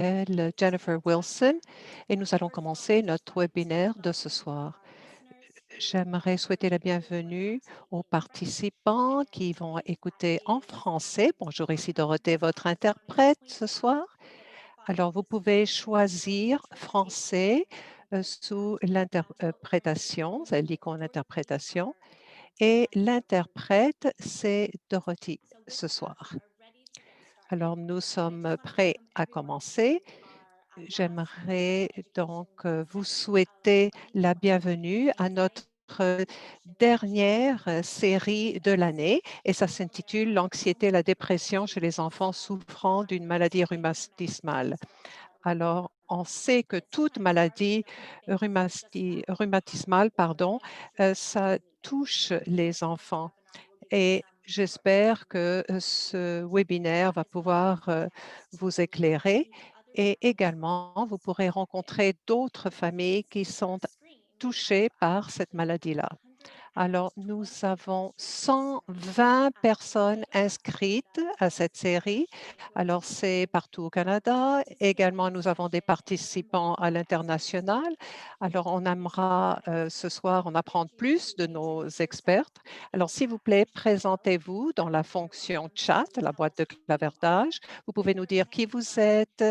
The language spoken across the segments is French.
m'appelle Jennifer Wilson et nous allons commencer notre webinaire de ce soir. J'aimerais souhaiter la bienvenue aux participants qui vont écouter en français. Bonjour, ici Dorothée, votre interprète ce soir. Alors, vous pouvez choisir français sous l'interprétation, c'est l'icône interprétation, et l'interprète, c'est Dorothy ce soir. Alors, nous sommes prêts à commencer. J'aimerais donc vous souhaiter la bienvenue à notre dernière série de l'année et ça s'intitule L'anxiété et la dépression chez les enfants souffrant d'une maladie rhumatismale. Alors, on sait que toute maladie rhumatismale, ça touche les enfants et j'espère que ce webinaire va pouvoir vous éclairer et également, vous pourrez rencontrer d'autres familles qui sont touchées par cette maladie-là. Alors, nous avons 120 personnes inscrites à cette série. Alors, c'est partout au Canada. Également, nous avons des participants à l'international. Alors, on aimera ce soir en apprendre plus de nos experts. Alors, s'il vous plaît, présentez-vous dans la fonction chat, la boîte de clavardage. Vous pouvez nous dire qui vous êtes,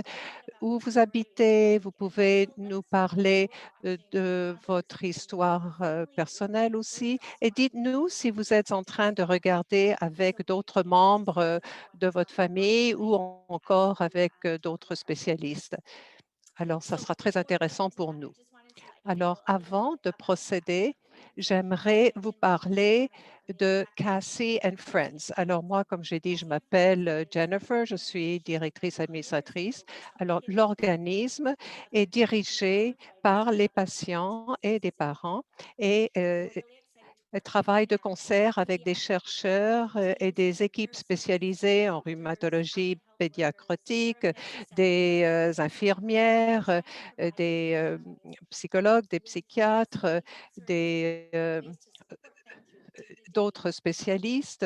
où vous habitez. Vous pouvez nous parler de votre histoire personnelle aussi. Et dites-nous si vous êtes en train de regarder avec d'autres membres de votre famille ou encore avec d'autres spécialistes. Alors, ça sera très intéressant pour nous. Alors, avant de procéder, j'aimerais vous parler de Cassie and Friends. Alors, moi, comme j'ai dit, je m'appelle Jennifer, je suis directrice administratrice. Alors, l'organisme est dirigé par les patients et des parents et travaille de concert avec des chercheurs et des équipes spécialisées en rhumatologie pédiatrique, des infirmières, des psychologues, des psychiatres, d'autres spécialistes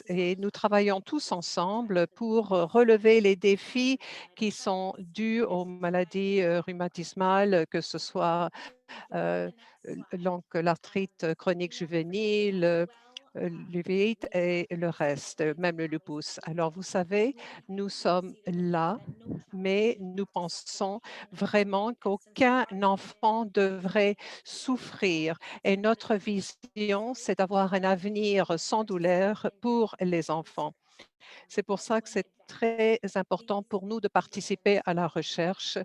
et nous travaillons tous ensemble pour relever les défis qui sont dus aux maladies rhumatismales, que ce soit euh, donc l'arthrite chronique juvénile, l'uvite et le reste, même le lupus. Alors, vous savez, nous sommes là, mais nous pensons vraiment qu'aucun enfant devrait souffrir. Et notre vision, c'est d'avoir un avenir sans douleur pour les enfants. C'est pour ça que c'est très important pour nous de participer à la recherche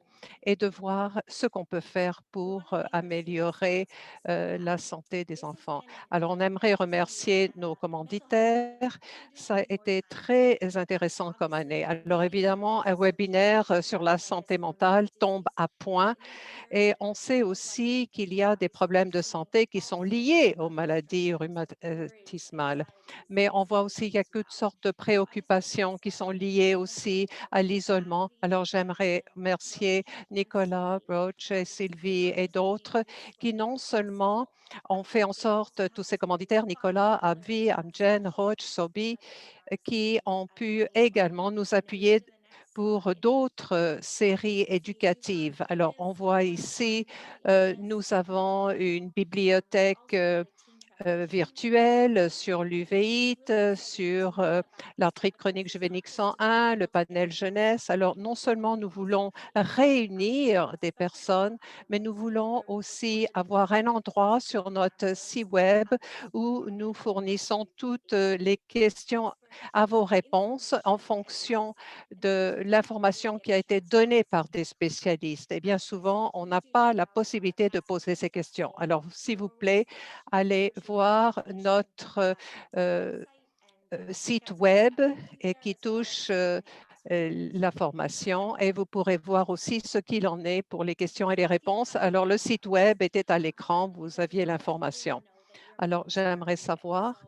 et de voir ce qu'on peut faire pour améliorer la santé des enfants. Alors, on aimerait remercier nos commanditaires. Ça a été très intéressant comme année. Alors, évidemment, un webinaire sur la santé mentale tombe à point et on sait aussi qu'il y a des problèmes de santé qui sont liés aux maladies rhumatismales. Mais on voit aussi qu'il y a toutes sortes de préoccupations qui sont liées aussi à l'isolement. Alors, j'aimerais remercier Nicolas, Roach, et Sylvie et d'autres qui non seulement ont fait en sorte, tous ces commanditaires, Nicolas, Abvi, Amjen, Roach, Sobi, qui ont pu également nous appuyer pour d'autres séries éducatives. Alors, on voit ici, nous avons une bibliothèque virtuelle sur l'uvéite, sur l'arthrite chronique juvénique 101, le panel jeunesse. Alors, non seulement nous voulons réunir des personnes, mais nous voulons aussi avoir un endroit sur notre site web où nous fournissons toutes les questions à vos réponses en fonction de l'information qui a été donnée par des spécialistes. Et bien souvent, on n'a pas la possibilité de poser ces questions. Alors, s'il vous plaît, allez voir notre site web et qui touche la formation et vous pourrez voir aussi ce qu'il en est pour les questions et les réponses. Alors, le site web était à l'écran, vous aviez l'information. Alors, j'aimerais savoir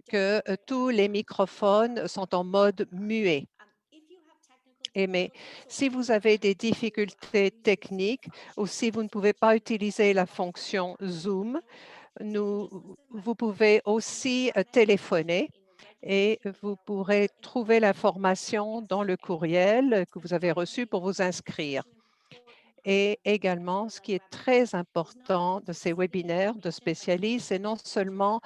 que tous les microphones sont en mode muet. Mais si vous avez des difficultés techniques ou si vous ne pouvez pas utiliser la fonction Zoom, vous pouvez aussi téléphoner et vous pourrez trouver l'information dans le courriel que vous avez reçu pour vous inscrire. Et également, ce qui est très important de ces webinaires de spécialistes, c'est non seulement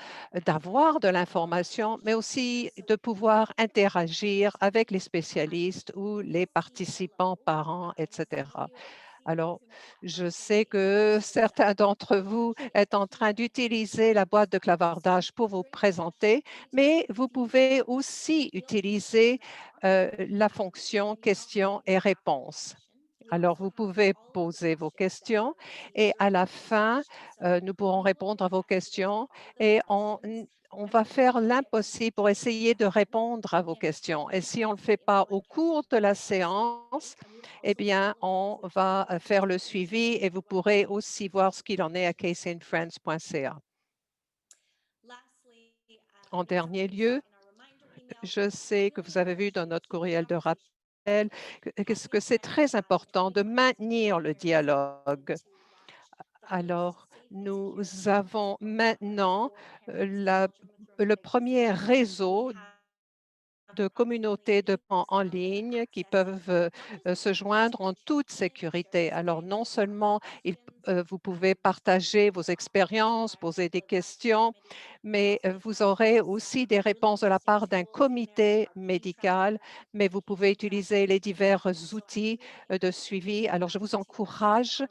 d'avoir de l'information, mais aussi de pouvoir interagir avec les spécialistes ou les participants, parents, etc. Alors, je sais que certains d'entre vous êtes en train d'utiliser la boîte de clavardage pour vous présenter, mais vous pouvez aussi utiliser la fonction questions et réponses. Alors, vous pouvez poser vos questions et à la fin, nous pourrons répondre à vos questions et on va faire l'impossible pour essayer de répondre à vos questions. Et si on ne le fait pas au cours de la séance, eh bien, on va faire le suivi et vous pourrez aussi voir ce qu'il en est à caseyandfriends.ca. En dernier lieu, je sais que vous avez vu dans notre courriel de rappel que c'est très important de maintenir le dialogue. Alors, nous avons maintenant le premier réseau de communautés de parents en ligne qui peuvent se joindre en toute sécurité. Alors, non seulement vous pouvez partager vos expériences, poser des questions, mais vous aurez aussi des réponses de la part d'un comité médical, mais vous pouvez utiliser les divers outils de suivi. Alors, je vous encourage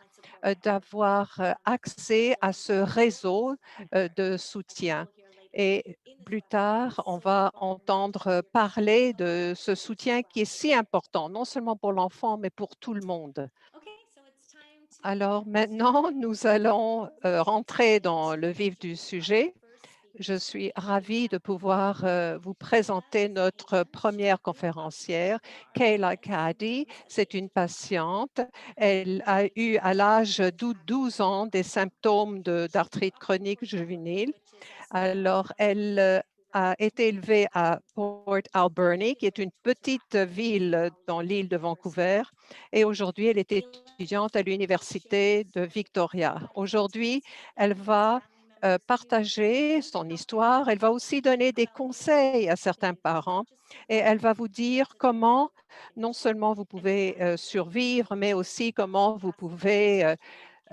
d'avoir accès à ce réseau de soutien. Et plus tard, on va entendre parler de ce soutien qui est si important, non seulement pour l'enfant, mais pour tout le monde. Alors maintenant, nous allons rentrer dans le vif du sujet. Je suis ravie de pouvoir vous présenter notre première conférencière, Kayla Caddy. C'est une patiente. Elle a eu à l'âge de 12 ans des symptômes d'arthrite chronique juvénile. Alors, elle a été élevée à Port Alberni, qui est une petite ville dans l'île de Vancouver. Et aujourd'hui, elle est étudiante à l'Université de Victoria. Aujourd'hui, elle va partager son histoire. Elle va aussi donner des conseils à certains parents et elle va vous dire comment non seulement vous pouvez survivre, mais aussi comment vous pouvez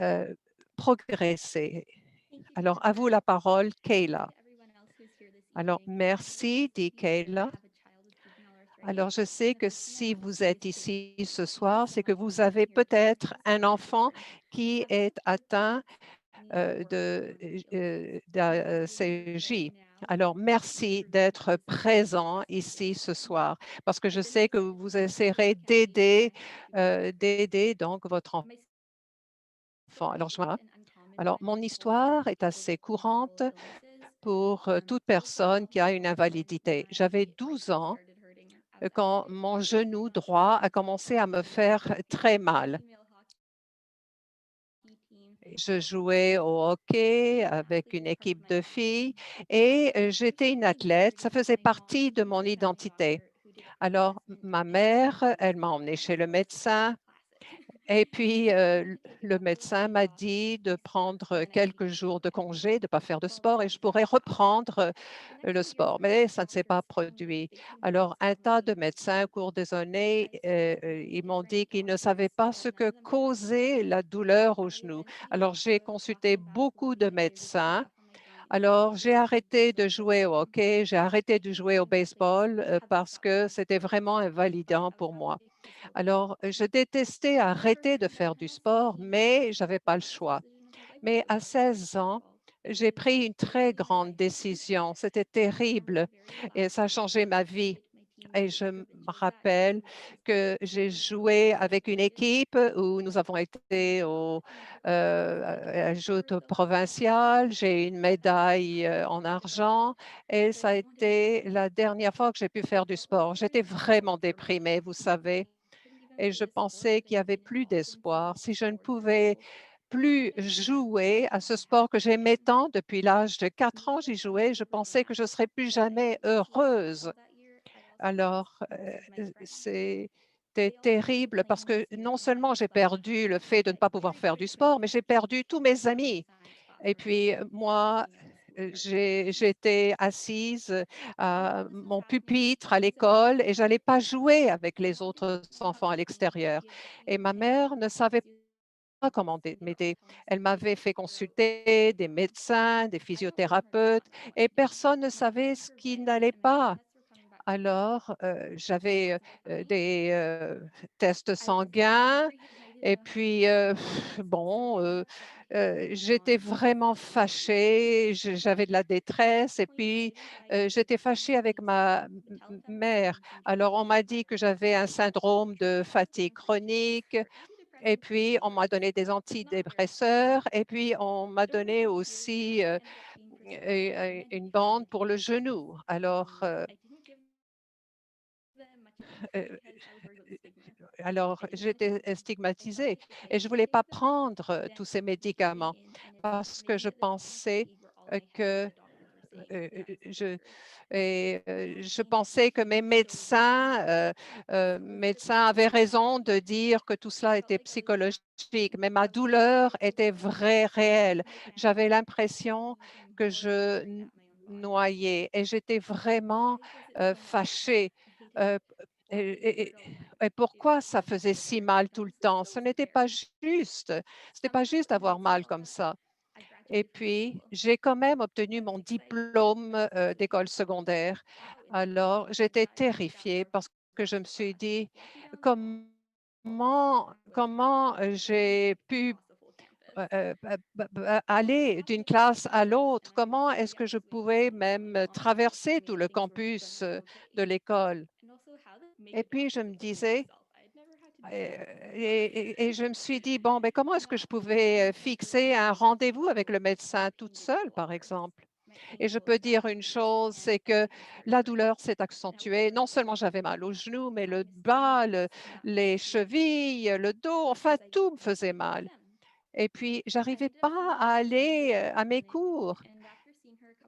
euh, progresser. Alors, à vous la parole, Kayla. Alors, merci, dit Kayla. Alors, je sais que si vous êtes ici ce soir, c'est que vous avez peut-être un enfant qui est atteint d'ACJ. Alors, merci d'être présent ici ce soir parce que je sais que vous essaierez d'aider donc votre enfant. Alors, mon histoire est assez courante pour toute personne qui a une invalidité. J'avais 12 ans quand mon genou droit a commencé à me faire très mal. Je jouais au hockey avec une équipe de filles et j'étais une athlète. Ça faisait partie de mon identité. Alors, ma mère, elle m'a emmenée chez le médecin et puis le médecin m'a dit de prendre quelques jours de congé, de ne pas faire de sport et je pourrais reprendre le sport, mais ça ne s'est pas produit. Alors, un tas de médecins au cours des années, ils m'ont dit qu'ils ne savaient pas ce que causait la douleur au genou. Alors, j'ai consulté beaucoup de médecins. Alors, j'ai arrêté de jouer au hockey, j'ai arrêté de jouer au baseball parce que c'était vraiment invalidant pour moi. Alors, je détestais arrêter de faire du sport, mais je n'avais pas le choix. Mais à 16 ans, j'ai pris une très grande décision. C'était terrible et ça a changé ma vie. Et je me rappelle que j'ai joué avec une équipe où nous avons été à joutes provinciales. J'ai eu une médaille en argent et ça a été la dernière fois que j'ai pu faire du sport. J'étais vraiment déprimée, vous savez, et je pensais qu'il n'y avait plus d'espoir. Si je ne pouvais plus jouer à ce sport que j'aimais tant depuis l'âge de 4 ans, j'y jouais, je pensais que je ne serais plus jamais heureuse. Alors, c'était terrible parce que non seulement j'ai perdu le fait de ne pas pouvoir faire du sport, mais j'ai perdu tous mes amis. Et puis moi, j'étais assise à mon pupitre à l'école et j'allais pas jouer avec les autres enfants à l'extérieur et ma mère ne savait pas comment m'aider. Elle m'avait fait consulter des médecins, des physiothérapeutes et personne ne savait ce qui n'allait pas. Alors, j'avais, des, tests sanguins et puis, bon, j'étais vraiment fâchée, j'avais de la détresse et puis, j'étais fâchée avec ma mère. Alors on m'a dit que j'avais un syndrome de fatigue chronique et puis on m'a donné des antidépresseurs et puis on m'a donné aussi, une bande pour le genou. Heu Alors, j'étais stigmatisée et je voulais pas prendre, tous ces médicaments parce que je pensais, que, je je pensais que mes médecins avaient raison de dire que tout cela était psychologique, mais ma douleur était vraie, réelle. J'avais l'impression que je noyais et j'étais vraiment, fâchée, heu, et pourquoi ça faisait si mal tout le temps? Ce n'était pas juste. C'était pas juste d'avoir mal comme ça. Et puis, j'ai quand même obtenu mon diplôme, d'école secondaire. Alors, j'étais terrifiée parce que je me suis dit: «Comment j'ai pu, aller d'une classe à l'autre? Comment est-ce que je pouvais même traverser tout le campus, de l'école?» Et puis je me disais et je me suis dit: «Bon, ben comment est-ce que je pouvais, fixer un rendez-vous avec le médecin toute seule, par exemple?» Et je peux dire une chose, c'est que la douleur s'est accentuée. Non seulement j'avais mal aux genoux, mais le bas, les chevilles, le dos, enfin tout me faisait mal. Et puis j'arrivais pas à aller, à mes cours.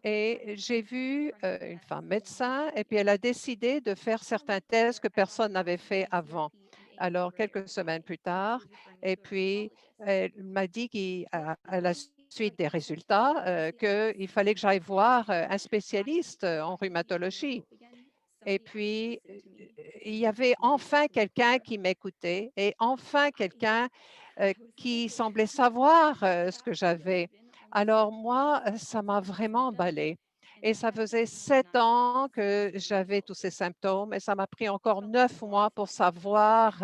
Et j'ai vu, une femme médecin et puis elle a décidé de faire certains tests que personne n'avait fait avant. Alors quelques semaines plus tard et puis elle m'a dit à la suite des résultats, qu'il fallait que j'aille voir, un spécialiste, en rhumatologie. Et puis, il y avait enfin quelqu'un qui m'écoutait et enfin quelqu'un, qui semblait savoir, ce que j'avais. Alors moi, ça m'a vraiment emballée et ça faisait 7 ans que j'avais tous ces symptômes et ça m'a pris encore 9 mois pour savoir,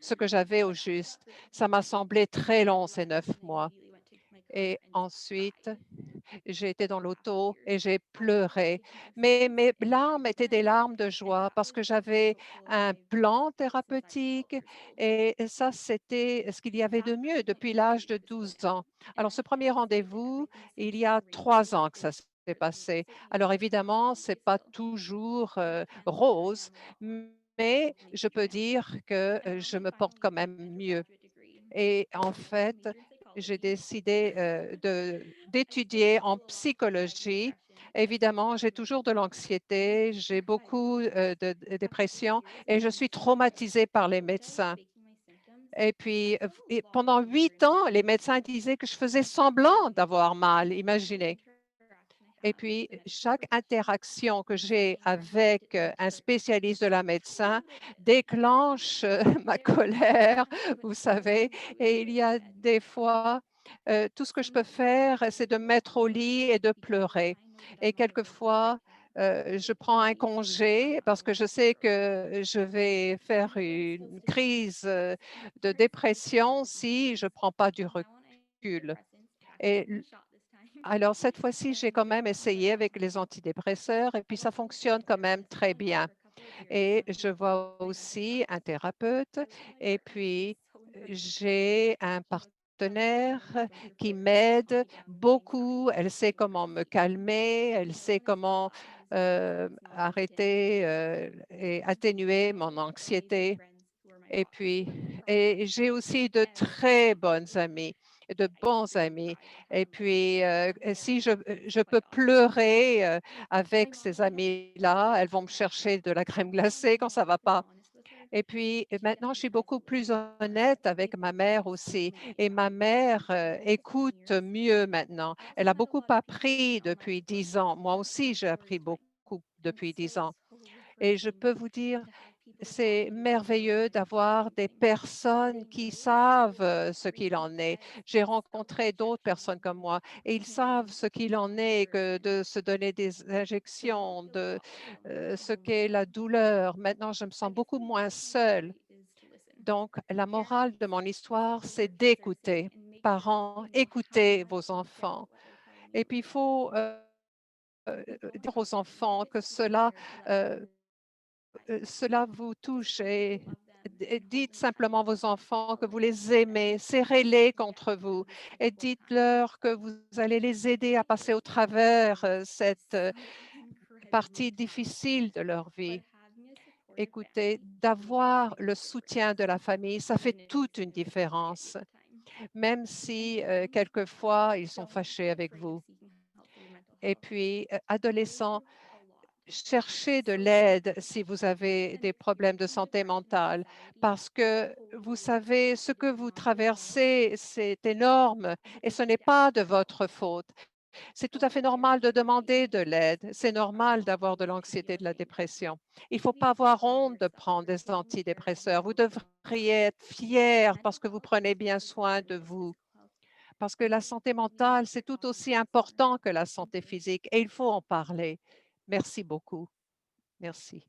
ce que j'avais au juste. Ça m'a semblé très long ces 9 mois et ensuite j'ai été dans l'auto et j'ai pleuré, mais mes larmes étaient des larmes de joie parce que j'avais un plan thérapeutique et ça, c'était ce qu'il y avait de mieux depuis l'âge de 12 ans. Alors ce premier rendez-vous, il y a 3 ans que ça s'est passé. Alors évidemment, c'est pas toujours, rose, mais je peux dire que, je me porte quand même mieux. Et en fait, j'ai décidé, d'étudier en psychologie. Évidemment, j'ai toujours de l'anxiété, j'ai beaucoup, de dépression et je suis traumatisée par les médecins. Et puis, pendant 8 ans, les médecins disaient que je faisais semblant d'avoir mal, imaginez. Et puis, chaque interaction que j'ai avec, un spécialiste de la médecin déclenche, ma colère, vous savez. Et il y a des fois, tout ce que je peux faire, c'est de me mettre au lit et de pleurer. Et quelquefois, je prends un congé parce que je sais que je vais faire une crise, de dépression si je ne prends pas du recul. Et alors cette fois-ci, j'ai quand même essayé avec les antidépresseurs et puis ça fonctionne quand même très bien et je vois aussi un thérapeute et puis j'ai un partenaire qui m'aide beaucoup. Elle sait comment me calmer, elle sait comment, arrêter, et atténuer mon anxiété. Et puis j'ai aussi de très bonnes amies, de bons amis et puis, si je peux pleurer, avec ces amies-là, elles vont me chercher de la crème glacée quand ça va pas Et puis maintenant, je suis beaucoup plus honnête avec ma mère aussi et ma mère, écoute mieux maintenant. Elle a beaucoup appris depuis 10 ans. Moi aussi, j'ai appris beaucoup depuis 10 ans et je peux vous dire, c'est merveilleux d'avoir des personnes qui savent, ce qu'il en est. J'ai rencontré d'autres personnes comme moi et ils savent ce qu'il en est que de se donner des injections, de, ce qu'est la douleur. Maintenant, je me sens beaucoup moins seule. Donc, la morale de mon histoire, c'est d'écouter. Parents, écoutez vos enfants. Et puis, il faut, dire aux enfants que heu cela vous touche et dites simplement à vos enfants que vous les aimez, serrez-les contre vous et dites-leur que vous allez les aider à passer au travers, cette, partie difficile de leur vie. Écoutez, d'avoir le soutien de la famille, ça fait toute une différence, même si, quelquefois ils sont fâchés avec vous. Et puis, adolescents, cherchez de l'aide si vous avez des problèmes de santé mentale, parce que vous savez, ce que vous traversez, c'est énorme et ce n'est pas de votre faute. C'est tout à fait normal de demander de l'aide. C'est normal d'avoir de l'anxiété, de la dépression. Il ne faut pas avoir honte de prendre des antidépresseurs. Vous devriez être fiers parce que vous prenez bien soin de vous. Parce que la santé mentale, c'est tout aussi important que la santé physique et il faut en parler. Merci beaucoup. Merci.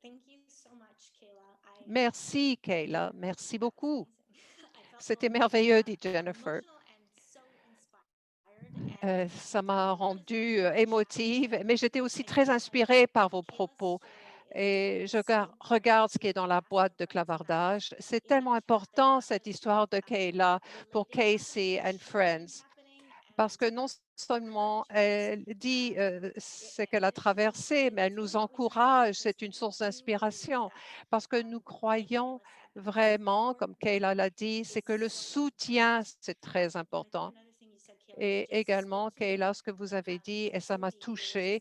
Thank you so much, Kayla. Merci, Kayla. Merci That was beaucoup. amazing. I felt C'était so merveilleux, dit Jennifer. emotional and so inspired. And Ça I m'a really feel like rendue what you shared émotive, mais today j'étais aussi and très inspirée par vos Kayla's propos. story is Et je so regarde ce important qui est dans to la ask boîte our de friends about. clavardage. C'est It tellement can happen important, not cette just histoire de Kayla pour related happening, Casey it and should be Friends. happening. Parce And que non seulement encouragements elle dit it ce qu'elle a ended, she just traversé, mais elle it nous was really sad encourage, because c'est une we source do believe d'inspiration. that Parce que nous like croyons Kayla said, that the vraiment, support comme Kayla l'a dit, is c'est que le so important. soutien, c'est très And I think important. another thing you said, Kayla, that Et just également, spoke to me Kayla, ce que vous avez dit, et ça so m'a deeply was just touchée,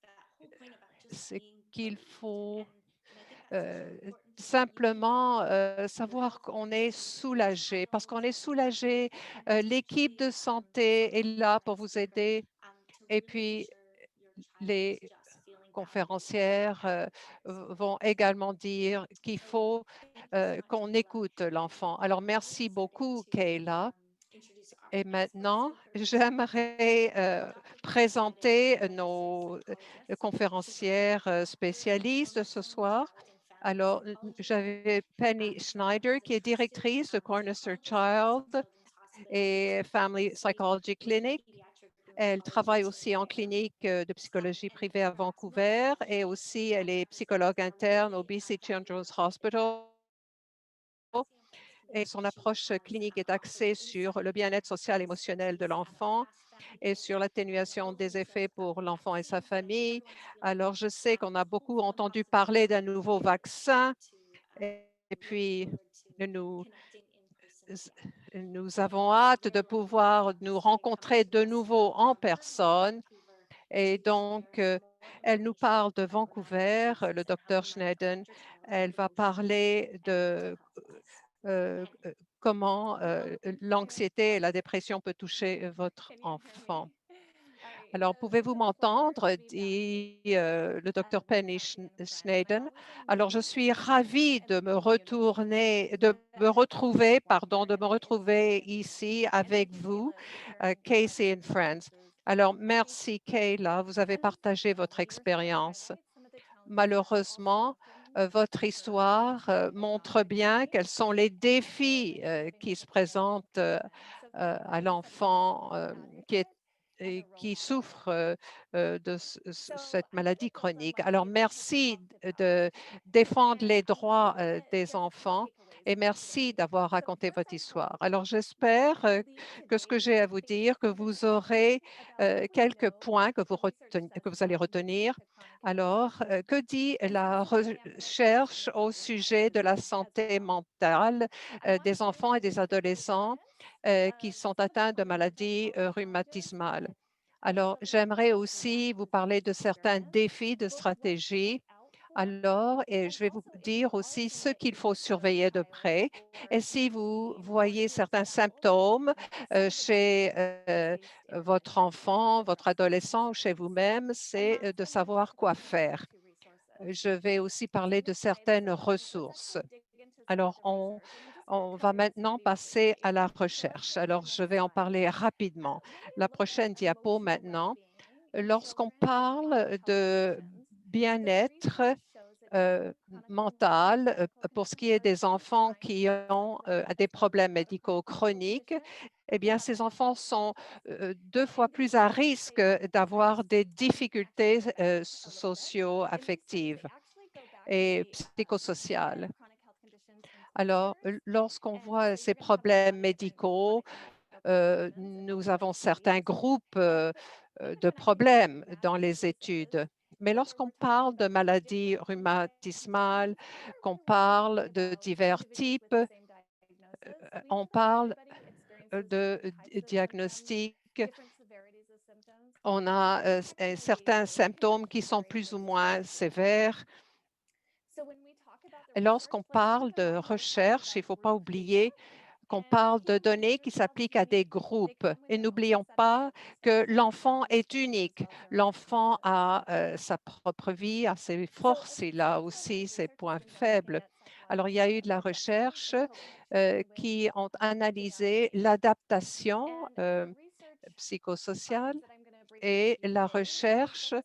that whole point about just c'est being qu'il believed. faut And I think that's such an important point. You can simplement believe savoir yourself qu'on and est believe your soulagé. Parce child qu'on est and soulagé, just l'équipe truly de santé est believe là that pour as a vous speaker aider. to Et really make puis, sure your child is les just feeling validated conférencières as vont également dire qu'il so faut thank you so much, qu'on Kayla. écoute l'enfant. And Alors, now merci excited beaucoup, to Kayla. introduce our Et next maintenant, person who is j'aimerais Dr. Penny Schneider, présenter who is a nos psychologist. She's a conférencières licensed doctor in spécialistes ce cornerstone soir. child and family Alors, psychology j'avais Penny Penny Schneider, is a qui est trusted directrice de Cornerstone psychologist at St. Child Children's Hospital in et Washington Family State Psychology with a Clinic. pediatric Elle rheumatology travaille team aussi en there. clinique de psychologie And privée à that's what Vancouver et she aussi elle est represents psychologue from interne au today BC that we Children's are Hospital Cassie and Friends et son communication approche as clinique est offers axée sur insight le bien-être and social et émotionnel de expertise at a l'enfant fast family et pace sur that l'atténuation des opens us effets up pour to l'enfant et sa vaccines that famille. everyone's feeling Alors, je sais qu'on a beaucoup hopeful and entendu positive parler d'un about nouveau and vaccin to et look puis forward to nous, connecting in person again. nous And avons hâte de very luckily, pouvoir nous today comes rencontrer to de us nouveau en from her home in personne. Vancouver Et to donc, share more elle nous information parle de about Vancouver, le cases and how docteur we might Schneiden. protect your child Elle and va emotions parler and de tells us Penny. comment Anyway, l'anxiété et la dépression peut toucher votre can you hear me? enfant. All right. Alors, It's pouvez-vous a pleasure m'entendre, to be back dit le docteur as Penny Dr. and Friends. I've Schneiden. always Alors, je envisioned suis being ravie in de the me community retourner, de me that retrouver, Dr. pardon, de me and is retrouver living ici in. And avec thank you, vous, Kayla, sharing so Casey much and of Friends. your Alors, experience. merci, Kayla. Vous avez And partagé votre we were saying to expérience. highlight some of the challenges that are also Malheureusement, happening votre for our histoire child and montre bien adolescent quels sont les and also défis the living qui with se a parent présentent so à Kayla's a mental l'enfant health qui est advocate and a et role qui model. souffre de So cette I thought maladie it would chronique. Alors, remind what she merci talked about. de défendre And les I droits want to des give a few enfants takeaways et from merci today. d'avoir So, raconté first, votre I hope histoire. Alors, that j'espère you leave que ce today que j'ai à vous thinking dire, que a bit vous differently aurez about what we quelques know points the research says que vous allez about retenir. moving to chronic illness. Alors, que dit And la specifically, I'm going to focus recherche au more on sujet de la autism as santé well. mentale I want to des share enfants et with des you the adolescents benefits qui of sont some of the atteints de conventional maladies health challenges, rhumatismales? but Alors, also the j'aimerais importance of aussi vous adapting to parler this de certains experience, défis de both what to look stratégie. out Alors, et je vais vous dire aussi ce qu'il faut surveiller de près. Et si vous voyez certains symptômes chez votre enfant, votre adolescent ou chez vous-même, c'est de savoir quoi faire. Je vais aussi parler de certaines ressources. Alors, on va maintenant passer à la recherche. Alors, je vais en parler rapidement. La prochaine diapo maintenant. Lorsqu'on parle de bien-être mental, pour ce qui est des enfants qui ont des problèmes médicaux chroniques, eh bien, ces enfants sont 2 fois plus à risque d'avoir des difficultés socio-affectives et psychosociales. Alors, lorsqu'on voit ces problèmes médicaux, nous avons certains groupes de problèmes dans les études. Mais lorsqu'on parle de maladies rhumatismales, qu'on parle de divers types, on parle de diagnostic. On a certains symptômes qui sont plus ou moins sévères. Et lorsqu'on parle de recherche, il ne faut pas oublier qu'on parle de données qui s'appliquent à des groupes. Et n'oublions pas que l'enfant est unique. L'enfant a sa propre vie, a ses forces, il a aussi ses points faibles. Alors, il y a eu de la recherche qui ont analysé l'adaptation psychosociale et la recherche,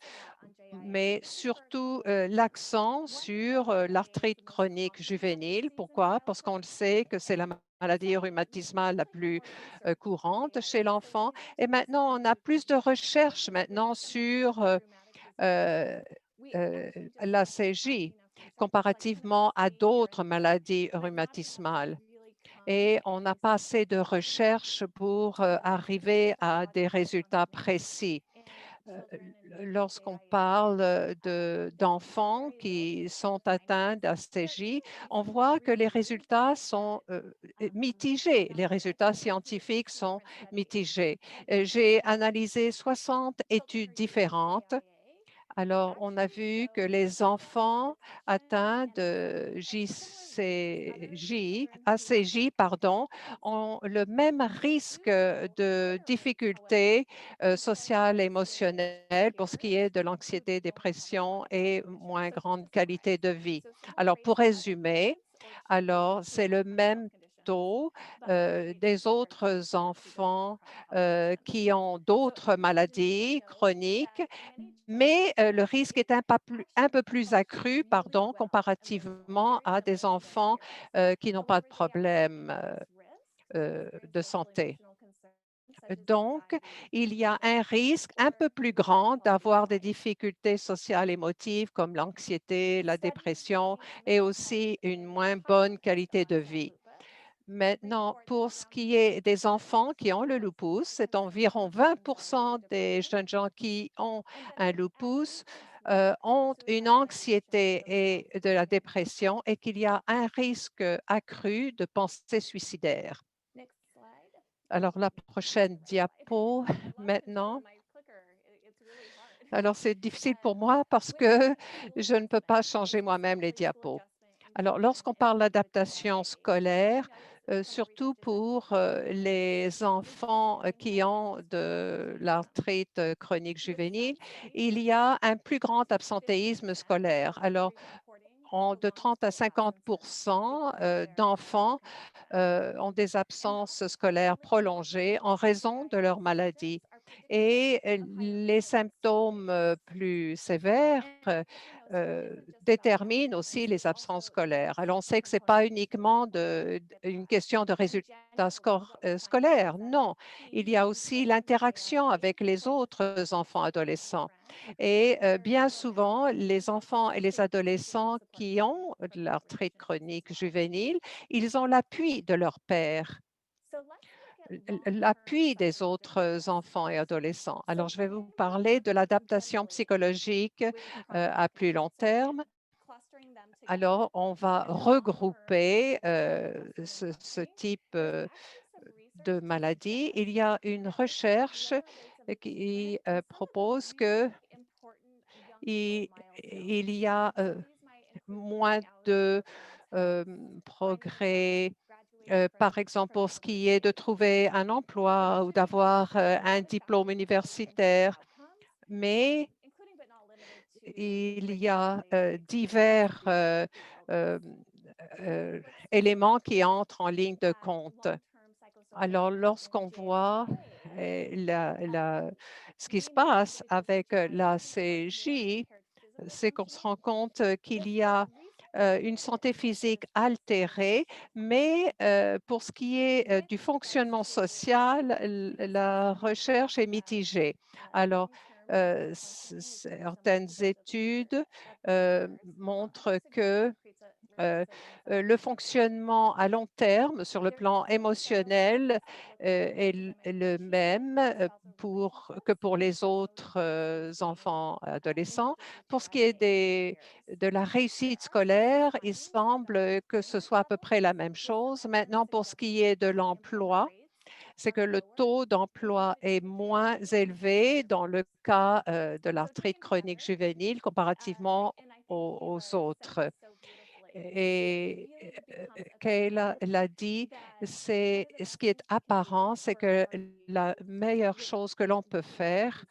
mais surtout l'accent sur l'arthrite chronique juvénile. Pourquoi? Parce qu'on le sait que c'est la maladie rhumatismale la plus courante chez l'enfant. Et maintenant, on a plus de recherches maintenant sur euh, l'ACJ comparativement à d'autres maladies rhumatismales. Et on n'a pas assez de recherches pour arriver à des résultats précis. Euh, Lorsqu'on parle d'enfants qui sont atteints d'ASTG, on voit que les résultats sont mitigés. Les résultats scientifiques sont mitigés. J'ai analysé 60 études différentes. Alors, on a vu que les enfants atteints de ACJ, pardon, ont le même risque de difficultés sociales et émotionnelles pour ce qui est de l'anxiété, dépression et moins grande qualité de vie. Alors, pour résumer, alors c'est le même taux des autres enfants qui ont d'autres maladies chroniques, mais le risque est un peu plus accru, pardon, comparativement à des enfants qui n'ont pas de problème de santé. Donc, il y a un risque un peu plus grand d'avoir des difficultés sociales émotives comme l'anxiété, la dépression et aussi une moins bonne qualité de vie. Maintenant, pour ce qui est des enfants qui ont le lupus, c'est environ 20 des jeunes gens qui ont un lupus ont une anxiété et de la dépression et qu'il y a un risque accru de pensée suicidaire. Alors, la prochaine diapo maintenant. Alors, c'est difficile pour moi parce que je ne peux pas changer moi-même les diapos. Alors, lorsqu'on parle d'adaptation scolaire, surtout pour les enfants qui ont de l'arthrite chronique juvénile, il y a un plus grand absentéisme scolaire. Alors, de 30 à 50 d'enfants ont des absences scolaires prolongées en raison de leur maladie. Et les symptômes plus sévères déterminent aussi les absences scolaires. Alors, on sait que ce n'est pas uniquement une question de résultats scolaires. Non, il y a aussi l'interaction avec les autres enfants adolescents. Et bien souvent, les enfants et les adolescents qui ont de l'arthrite chronique juvénile, ils ont l'appui de leur père, l'appui des autres enfants et adolescents. Alors, je vais vous parler de l'adaptation psychologique à plus long terme. Alors, on va regrouper ce type de maladie. Il y a une recherche qui propose que il y a moins de progrès, par exemple pour ce qui est de trouver un emploi ou d'avoir un diplôme universitaire. Mais il y a divers euh, euh, éléments qui entrent en ligne de compte. Alors, lorsqu'on voit ce qui se passe avec la CJ, c'est qu'on se rend compte qu'il y a une santé physique altérée, mais pour ce qui est du fonctionnement social, la recherche est mitigée. Alors, certaines études montrent que euh, le fonctionnement à long terme sur le plan émotionnel est le même que pour les autres enfants adolescents. Pour ce qui est de la réussite scolaire, il semble que ce soit à peu près la même chose. Maintenant, pour ce qui est de l'emploi, c'est que le taux d'emploi est moins élevé dans le cas de l'arthrite chronique juvénile comparativement aux autres. Et Kayla l'a dit, c'est ce qui est apparent, c'est que la meilleure chose que l'on peut faire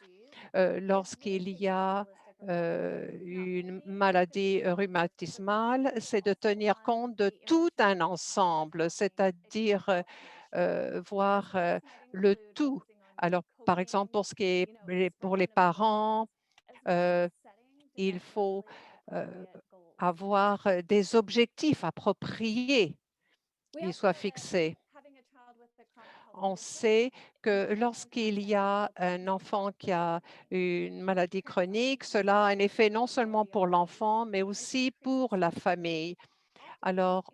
lorsqu'il y a une maladie rhumatismale, c'est de tenir compte de tout un ensemble, c'est-à-dire voir le tout. Alors, par exemple, pour ce qui est pour les parents, euh, il faut euh, avoir des objectifs appropriés qui soient fixés. On sait que lorsqu'il y a un enfant qui a une maladie chronique, cela a un effet non seulement pour l'enfant, mais aussi pour la famille. Alors,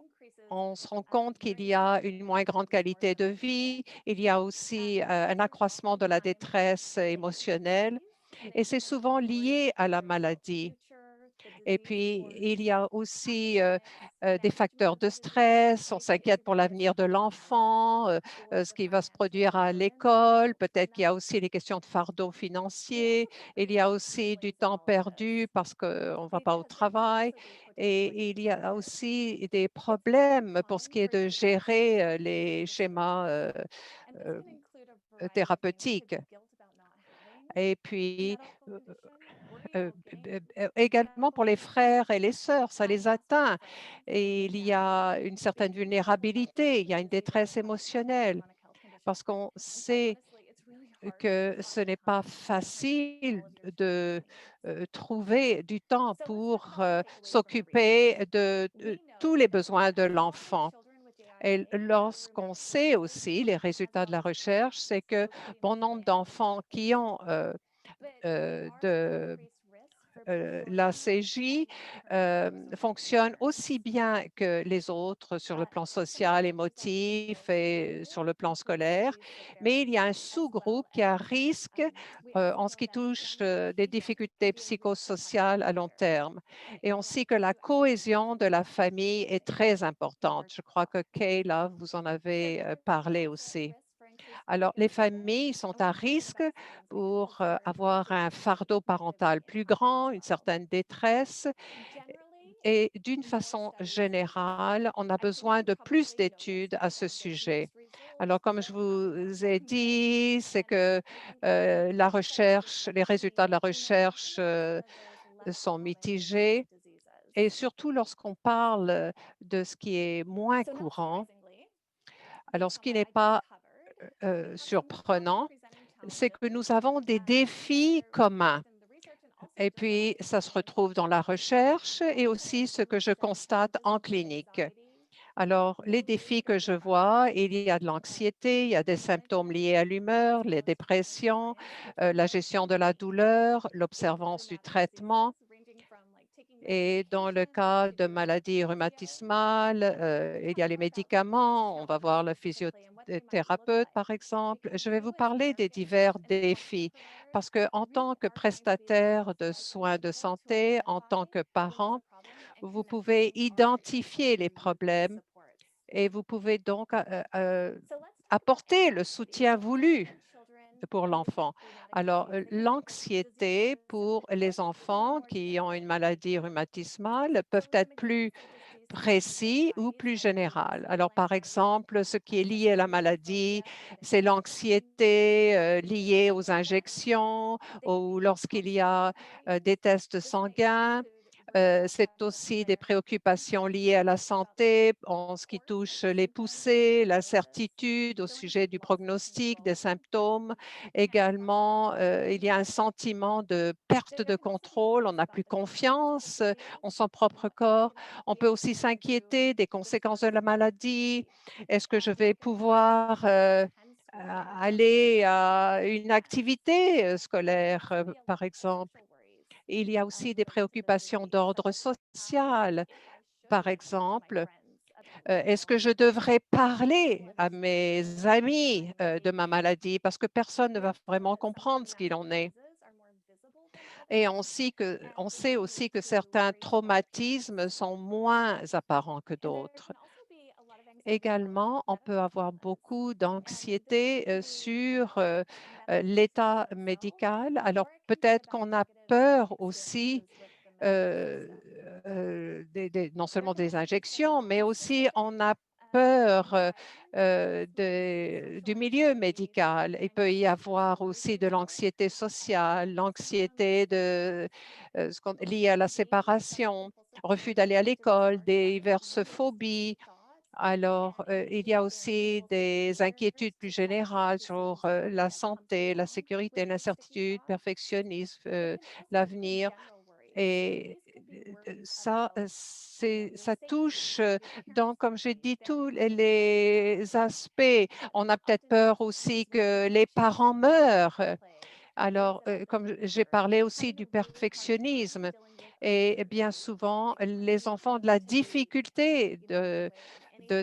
on se rend compte qu'il y a une moins grande qualité de vie, il y a aussi un accroissement de la détresse émotionnelle et c'est souvent lié à la maladie. Et puis, il y a aussi des facteurs de stress. On s'inquiète pour l'avenir de l'enfant, ce qui va se produire à l'école. Peut-être qu'il y a aussi les questions de fardeau financier. Il y a aussi du temps perdu parce qu'on ne va pas au travail. Et il y a aussi des problèmes pour ce qui est de gérer les schémas euh, thérapeutiques. Et puis, également pour les frères et les sœurs, ça les atteint. Et il y a une certaine vulnérabilité, il y a une détresse émotionnelle parce qu'on sait que ce n'est pas facile de trouver du temps pour s'occuper de tous les besoins de l'enfant. Et lorsqu'on sait aussi les résultats de la recherche, c'est que bon nombre d'enfants qui ont de la CJ fonctionne aussi bien que les autres sur le plan social, émotif et sur le plan scolaire, mais il y a un sous-groupe qui a risque en ce qui touche des difficultés psychosociales à long terme. Et on sait que la cohésion de la famille est très importante. Je crois que Kayla, vous en avez parlé aussi. Alors, les familles sont à risque pour avoir un fardeau parental plus grand, une certaine détresse. Et d'une façon générale, on a besoin de plus d'études à ce sujet. Alors, comme je vous ai dit, c'est que la recherche, les résultats de la recherche sont mitigés. Et surtout lorsqu'on parle de ce qui est moins courant, alors ce qui n'est pas surprenant, c'est que nous avons des défis communs. Et puis, ça se retrouve dans la recherche et aussi ce que je constate en clinique. Alors, les défis que je vois, il y a de l'anxiété, il y a des symptômes liés à l'humeur, les dépressions, la gestion de la douleur, l'observance du traitement. Et dans le cas de maladies rhumatismales, il y a les médicaments, on va voir le physiothérapeute, par exemple. Je vais vous parler des divers défis parce qu'en tant que prestataire de soins de santé, en tant que parent, vous pouvez identifier les problèmes et vous pouvez donc apporter le soutien voulu pour l'enfant. Alors, l'anxiété pour les enfants qui ont une maladie rhumatismale peuvent être plus précis ou plus général. Alors, par exemple, ce qui est lié à la maladie, c'est l'anxiété liée aux injections ou lorsqu'il y a des tests sanguins. C'est aussi des préoccupations liées à la santé en ce qui touche les poussées, l'incertitude au sujet du prognostic, des symptômes. Également, il y a un sentiment de perte de contrôle, on n'a plus confiance en son propre corps. On peut aussi s'inquiéter des conséquences de la maladie. Est-ce que je vais pouvoir aller à une activité scolaire, par exemple? Il y a aussi des préoccupations d'ordre social. Par exemple, est-ce que je devrais parler à mes amis de ma maladie parce que personne ne va vraiment comprendre ce qu'il en est? Et on sait aussi que certains traumatismes sont moins apparents que d'autres. Également, on peut avoir beaucoup d'anxiété sur l'état médical. Alors peut-être qu'on a peur aussi non seulement des injections, mais aussi on a peur du milieu médical. Il peut y avoir aussi de l'anxiété sociale, l'anxiété liée à la séparation, refus d'aller à l'école, des diverses phobies. Alors, il y a aussi des inquiétudes plus générales sur la santé, la sécurité, l'incertitude, perfectionnisme, l'avenir. Et ça, ça touche, donc comme j'ai dit, tous les aspects. On a peut-être peur aussi que les parents meurent. Alors, comme j'ai parlé aussi du perfectionnisme et bien souvent, les enfants ont de la difficulté de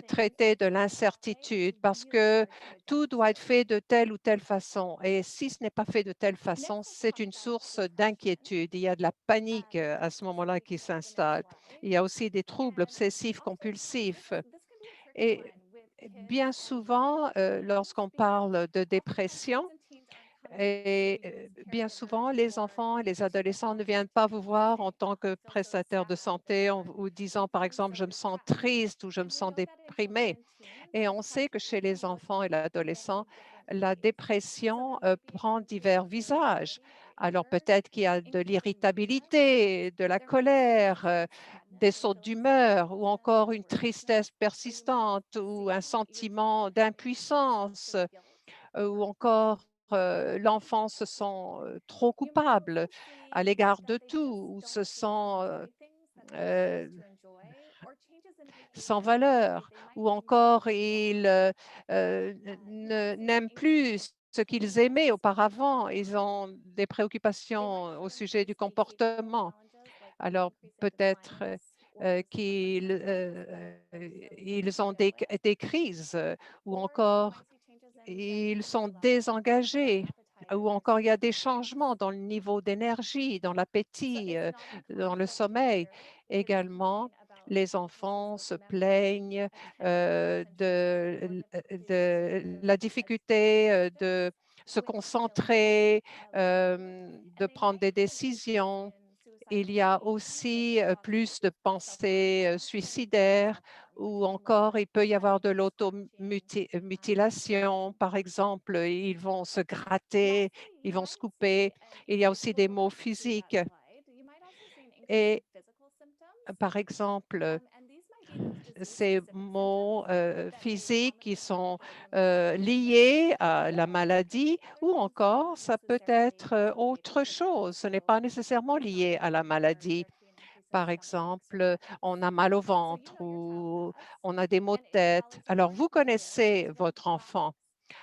traiter de l'incertitude parce que tout doit être fait de telle ou telle façon. Et si ce n'est pas fait de telle façon, c'est une source d'inquiétude. Il y a de la panique à ce moment-là qui s'installe. Il y a aussi des troubles obsessifs compulsifs. Et bien souvent, lorsqu'on parle de dépression, et bien souvent, les enfants et les adolescents ne viennent pas vous voir en tant que prestataire de santé en vous disant, par exemple, je me sens triste ou je me sens déprimé. Et on sait que chez les enfants et l'adolescent, la dépression prend divers visages. Alors peut-être qu'il y a de l'irritabilité, de la colère, des sautes d'humeur ou encore une tristesse persistante ou un sentiment d'impuissance ou encore l'enfant se sent trop coupable à l'égard de tout ou se sent euh, sans valeur ou encore ils n'aiment plus ce qu'ils aimaient auparavant. Ils ont des préoccupations au sujet du comportement. Alors peut-être ils ont des crises ou encore ils sont désengagés ou encore il y a des changements dans le niveau d'énergie, dans l'appétit, dans le sommeil. Également, les enfants se plaignent de la difficulté de se concentrer, de prendre des décisions. Il y a aussi plus de pensées suicidaires ou encore il peut y avoir de l'automutilation. Par Mhm. exemple, ils vont se gratter, ils vont se couper. Il y a aussi des maux physiques. Et par exemple, ces maux physiques qui sont liés à la maladie ou encore ça peut être autre chose. Ce n'est pas nécessairement lié à la maladie. Par exemple, on a mal au ventre ou on a des maux de tête. Alors, vous connaissez votre enfant.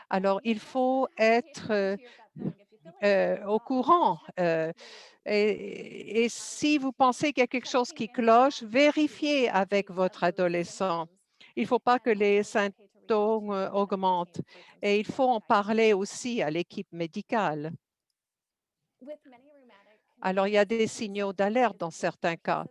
Alors, il faut être au courant. Et si vous pensez qu'il y a quelque chose qui cloche, vérifiez avec votre adolescent. Il ne faut pas que les symptômes augmentent. Et il faut en parler aussi à l'équipe médicale. Alors, il y a des signaux d'alerte dans certains cas.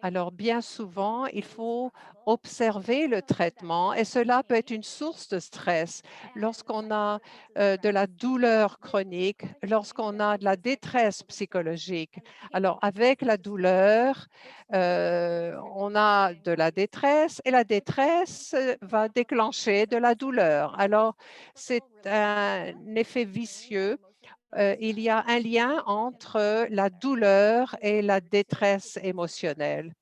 Alors, bien souvent, il faut observer le traitement et cela peut être une source de stress. Lorsqu'on a de la douleur chronique, lorsqu'on a de la détresse psychologique. Alors, avec la douleur, on a de la détresse et la détresse va déclencher de la douleur. Alors, c'est un effet vicieux. Il y a un lien entre la douleur et la détresse émotionnelle.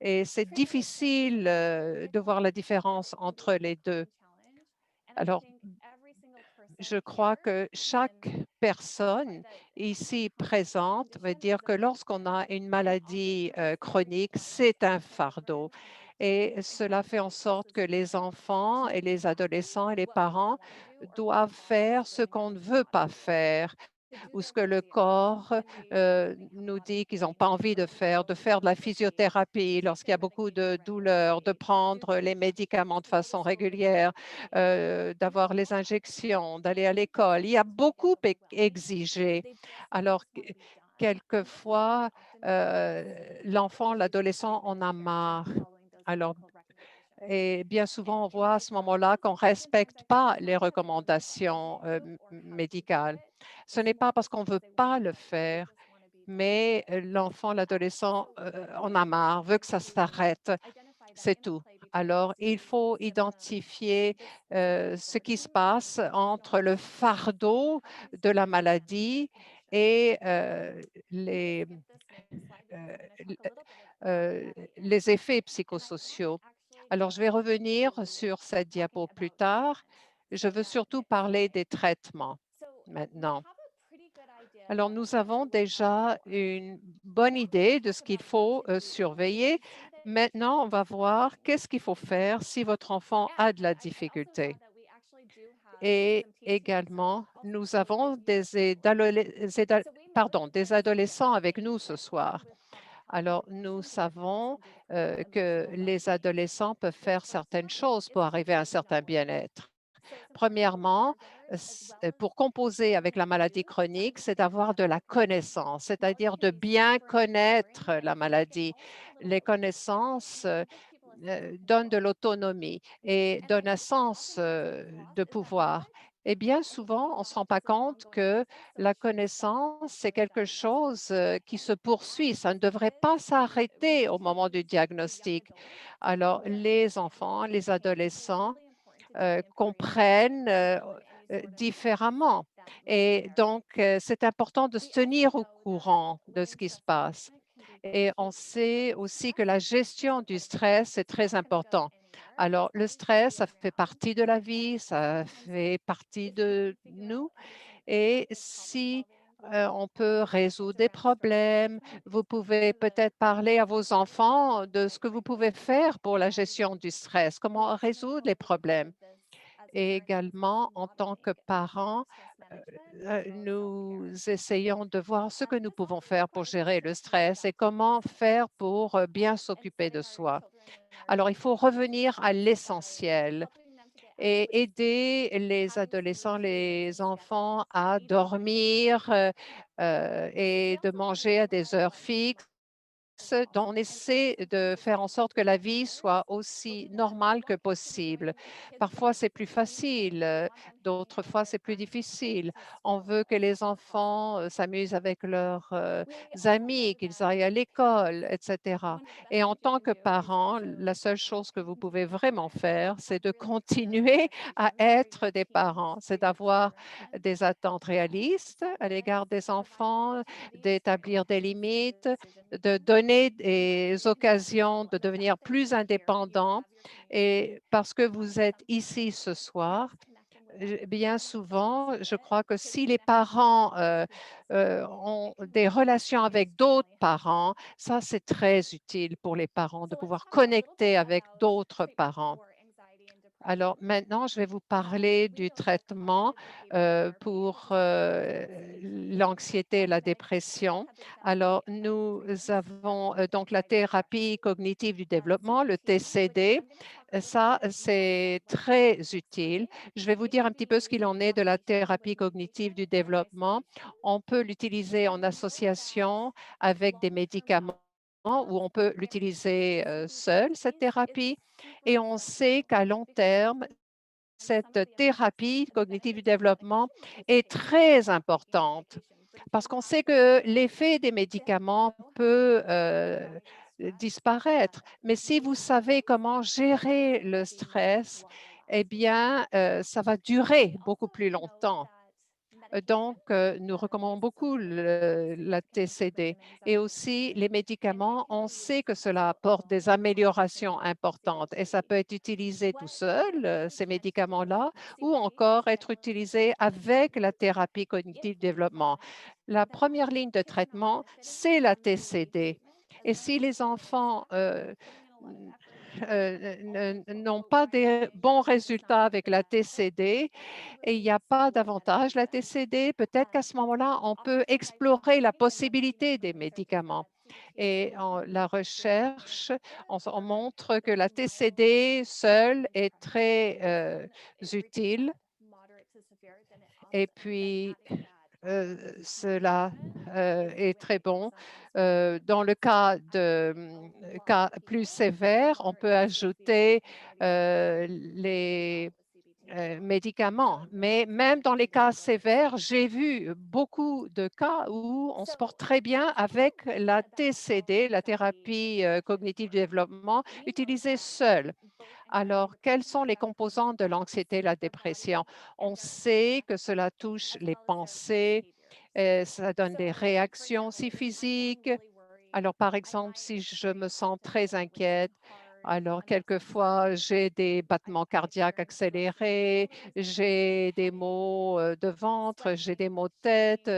Et c'est difficile, de voir la différence entre les 2. Alors, je crois que chaque personne ici présente veut dire que lorsqu'on a une maladie, chronique, c'est un fardeau et cela fait en sorte que les enfants et les adolescents et les parents doivent faire ce qu'on ne veut pas faire ou ce que le corps nous dit qu'ils n'ont pas envie de faire de la physiothérapie lorsqu'il y a beaucoup de douleurs, de prendre les médicaments de façon régulière, d'avoir les injections, d'aller à l'école. Il y a beaucoup exigé. Alors, quelquefois, l'enfant, l'adolescent en a marre. Alors, et bien souvent, on voit à ce moment-là qu'on ne respecte pas les recommandations médicales. Ce n'est pas parce qu'on ne veut pas le faire, mais l'enfant, l'adolescent en a marre, veut que ça s'arrête, c'est tout. Alors, il faut identifier ce qui se passe entre le fardeau de la maladie et les, euh, les effets psychosociaux. Alors, je vais revenir sur cette diapo plus tard. Je veux surtout parler des traitements maintenant. Alors, nous avons déjà une bonne idée de ce qu'il faut surveiller. Maintenant, on va voir qu'est-ce qu'il faut faire si votre enfant a de la difficulté. Et également, nous avons des adolescents avec nous ce soir. Alors, nous savons que les adolescents peuvent faire certaines choses pour arriver à un certain bien-être. Premièrement, pour composer avec la maladie chronique, c'est d'avoir de la connaissance, c'est-à-dire de bien connaître la maladie. Les connaissances donnent de l'autonomie et donnent un sens de pouvoir. Et bien souvent, on ne se rend pas compte que la connaissance, c'est quelque chose qui se poursuit. Ça ne devrait pas s'arrêter au moment du diagnostic. Alors, les enfants, les adolescents comprennent différemment. Et donc, c'est important de se tenir au courant de ce qui se passe. Et on sait aussi que la gestion du stress est très important. Alors, le stress, ça fait partie de la vie, ça fait partie de nous. Et si on peut résoudre des problèmes, vous pouvez peut-être parler à vos enfants de ce que vous pouvez faire pour la gestion du stress, comment résoudre les problèmes. Et également, en tant que parents, nous essayons de voir ce que nous pouvons faire pour gérer le stress et comment faire pour bien s'occuper de soi. Alors, il faut revenir à l'essentiel et aider les adolescents, les enfants à dormir et de manger à des heures fixes dont on essaie de faire en sorte que la vie soit aussi normale que possible. Parfois, c'est plus facile, d'autres fois, c'est plus difficile. On veut que les enfants s'amusent avec leurs amis, qu'ils aillent à l'école, etc. Et en tant que parent, la seule chose que vous pouvez vraiment faire, c'est de continuer à être des parents, c'est d'avoir des attentes réalistes à l'égard des enfants, d'établir des limites, de donner des occasions de devenir plus indépendants. Et parce que vous êtes ici ce soir, bien souvent, je crois que si les parents ont des relations avec d'autres parents, ça, c'est très utile pour les parents de pouvoir connecter avec d'autres parents. Alors maintenant, je vais vous parler du traitement pour l'anxiété et la dépression. Alors, nous avons donc la thérapie cognitive du développement, le TCD. Ça, c'est très utile. Je vais vous dire un petit peu ce qu'il en est de la thérapie cognitive du développement. On peut l'utiliser en association avec des médicaments où on peut l'utiliser seul, cette thérapie, et on sait qu'à long terme, cette thérapie cognitive du développement est très importante parce qu'on sait que l'effet des médicaments peut disparaître. Mais si vous savez comment gérer le stress, eh bien, ça va durer beaucoup plus longtemps. Donc, nous recommandons beaucoup la TCD et aussi les médicaments. On sait que cela apporte des améliorations importantes et ça peut être utilisé tout seul, ces médicaments-là, ou encore être utilisé avec la thérapie cognitive développement. La première ligne de traitement, c'est la TCD. Et si les enfants n'ont pas des bons résultats avec la TCD, et il n'y a pas davantage la TCD, peut-être qu'à ce moment-là, on peut explorer la possibilité des médicaments. Et la recherche, on montre que la TCD seule est très utile. Et puis, cela est très bon. Dans le cas de cas plus sévères, on peut ajouter les médicaments. Mais même dans les cas sévères, j'ai vu beaucoup de cas où on se porte très bien avec la TCD, la thérapie cognitive du développement, utilisée seule. Alors, quelles sont les composantes de l'anxiété et la dépression? On sait que cela touche les pensées, ça donne des réactions aussi physiques. Alors, par exemple, si je me sens très inquiète, alors quelquefois j'ai des battements cardiaques accélérés, j'ai des maux de ventre, j'ai des maux de tête,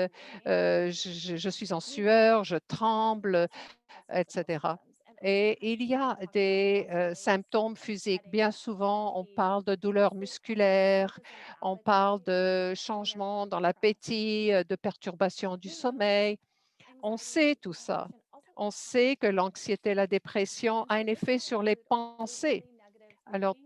je suis en sueur, je tremble, etc. Et il y a des symptômes physiques. Bien souvent, on parle de douleurs musculaires, on parle de changements dans l'appétit, de perturbations du sommeil. On sait tout ça. On sait que l'anxiété et la dépression a un effet sur les pensées. Alors,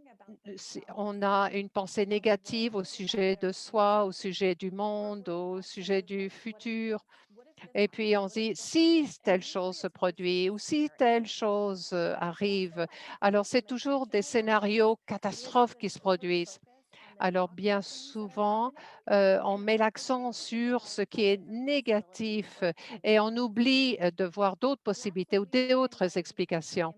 si on a une pensée négative au sujet de soi, au sujet du monde, au sujet du futur, et puis on se dit, si telle chose se produit ou si telle chose arrive, alors c'est toujours des scénarios catastrophes qui se produisent. Alors, bien souvent, on met l'accent sur ce qui est négatif et on oublie de voir d'autres possibilités ou d'autres explications.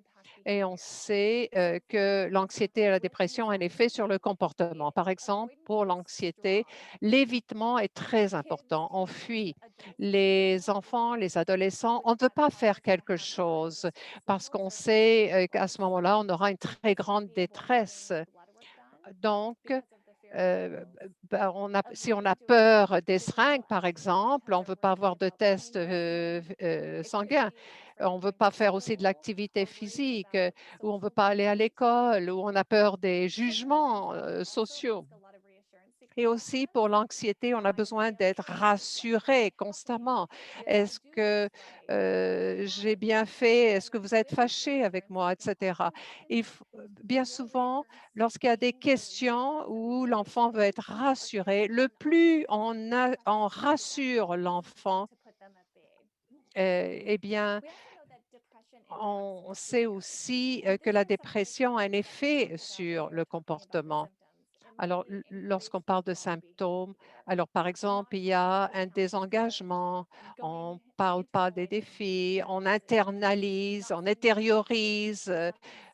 Et on sait que l'anxiété et la dépression ont un effet sur le comportement. Par exemple, pour l'anxiété, l'évitement est très important. On fuit. Les enfants, les adolescents, on ne veut pas faire quelque chose parce qu'on sait qu'à ce moment-là, on aura une très grande détresse. Donc, si on a peur des seringues, par exemple, on ne veut pas avoir de test sanguin. On ne veut pas faire aussi de l'activité physique, ou on ne veut pas aller à l'école, ou on a peur des jugements sociaux. Et aussi pour l'anxiété, on a besoin d'être rassuré constamment. Est-ce que j'ai bien fait? Est-ce que vous êtes fâché avec moi, etc. Bien souvent, lorsqu'il y a des questions où l'enfant veut être rassuré, le plus on rassure l'enfant, eh bien, on sait aussi que la dépression a un effet sur le comportement. Alors, lorsqu'on parle de symptômes, alors par exemple, il y a un désengagement, on ne parle pas des défis, on internalise, on intériorise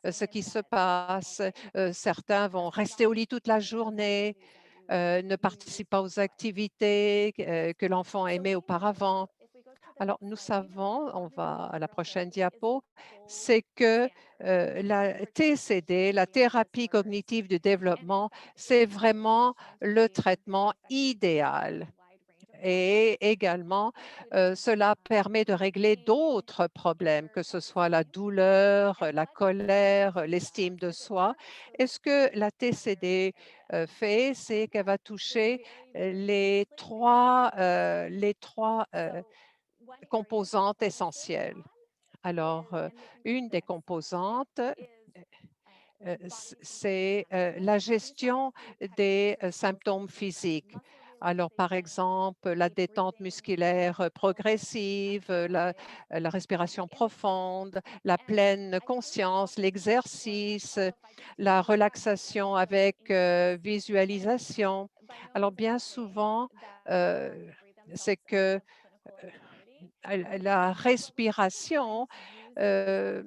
ce qui se passe. Certains vont rester au lit toute la journée, ne participent pas aux activités que l'enfant aimait auparavant. Alors, nous savons, on va à la prochaine diapo, c'est que la TCD, la thérapie cognitive du développement, c'est vraiment le traitement idéal. Et également, cela permet de régler d'autres problèmes, que ce soit la douleur, la colère, l'estime de soi. Et ce que la TCD fait, c'est qu'elle va toucher les trois composantes essentielles. Alors, une des composantes, c'est la gestion des symptômes physiques. Alors, par exemple, la détente musculaire progressive, la respiration profonde, la pleine conscience, l'exercice, la relaxation avec visualisation. Alors, bien souvent, euh, c'est que la respiration, euh,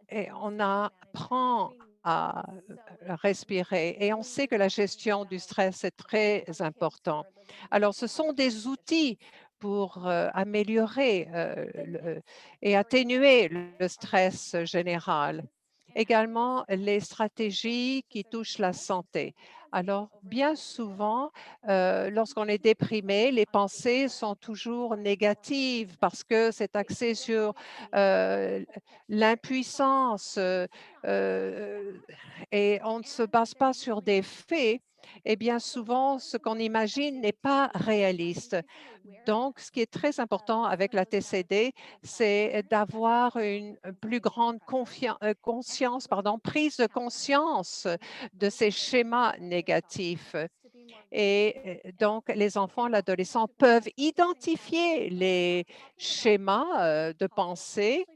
et on apprend à respirer et on sait que la gestion du stress est très important. Alors, ce sont des outils pour améliorer et atténuer le stress général. Également, les stratégies qui touchent la santé. Alors, bien souvent, lorsqu'on est déprimé, les pensées sont toujours négatives parce que c'est axé sur euh, l'impuissance euh, et on ne se base pas sur des faits, et bien souvent, ce qu'on imagine n'est pas réaliste. Donc, ce qui est très important avec la TCD, c'est d'avoir une plus grande conscience, pardon, prise de conscience de ces schémas négatifs. Et donc, les enfants, l'adolescent peuvent identifier les schémas de pensée.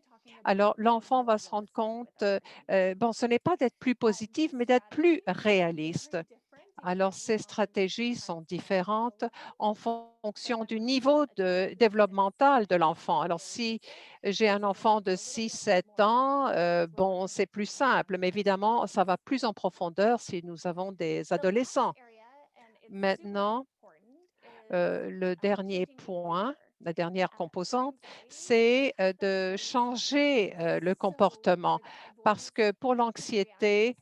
Alors, l'enfant va se rendre compte, bon, ce n'est pas d'être plus positif, mais d'être plus réaliste. Alors, ces stratégies sont différentes en fonction du niveau développemental de l'enfant. Alors, si j'ai un enfant de 6, 7 ans, bon, c'est plus simple, mais évidemment, ça va plus en profondeur si nous avons des adolescents. Maintenant, le dernier point, la dernière composante, c'est de changer le comportement parce que pour l'anxiété,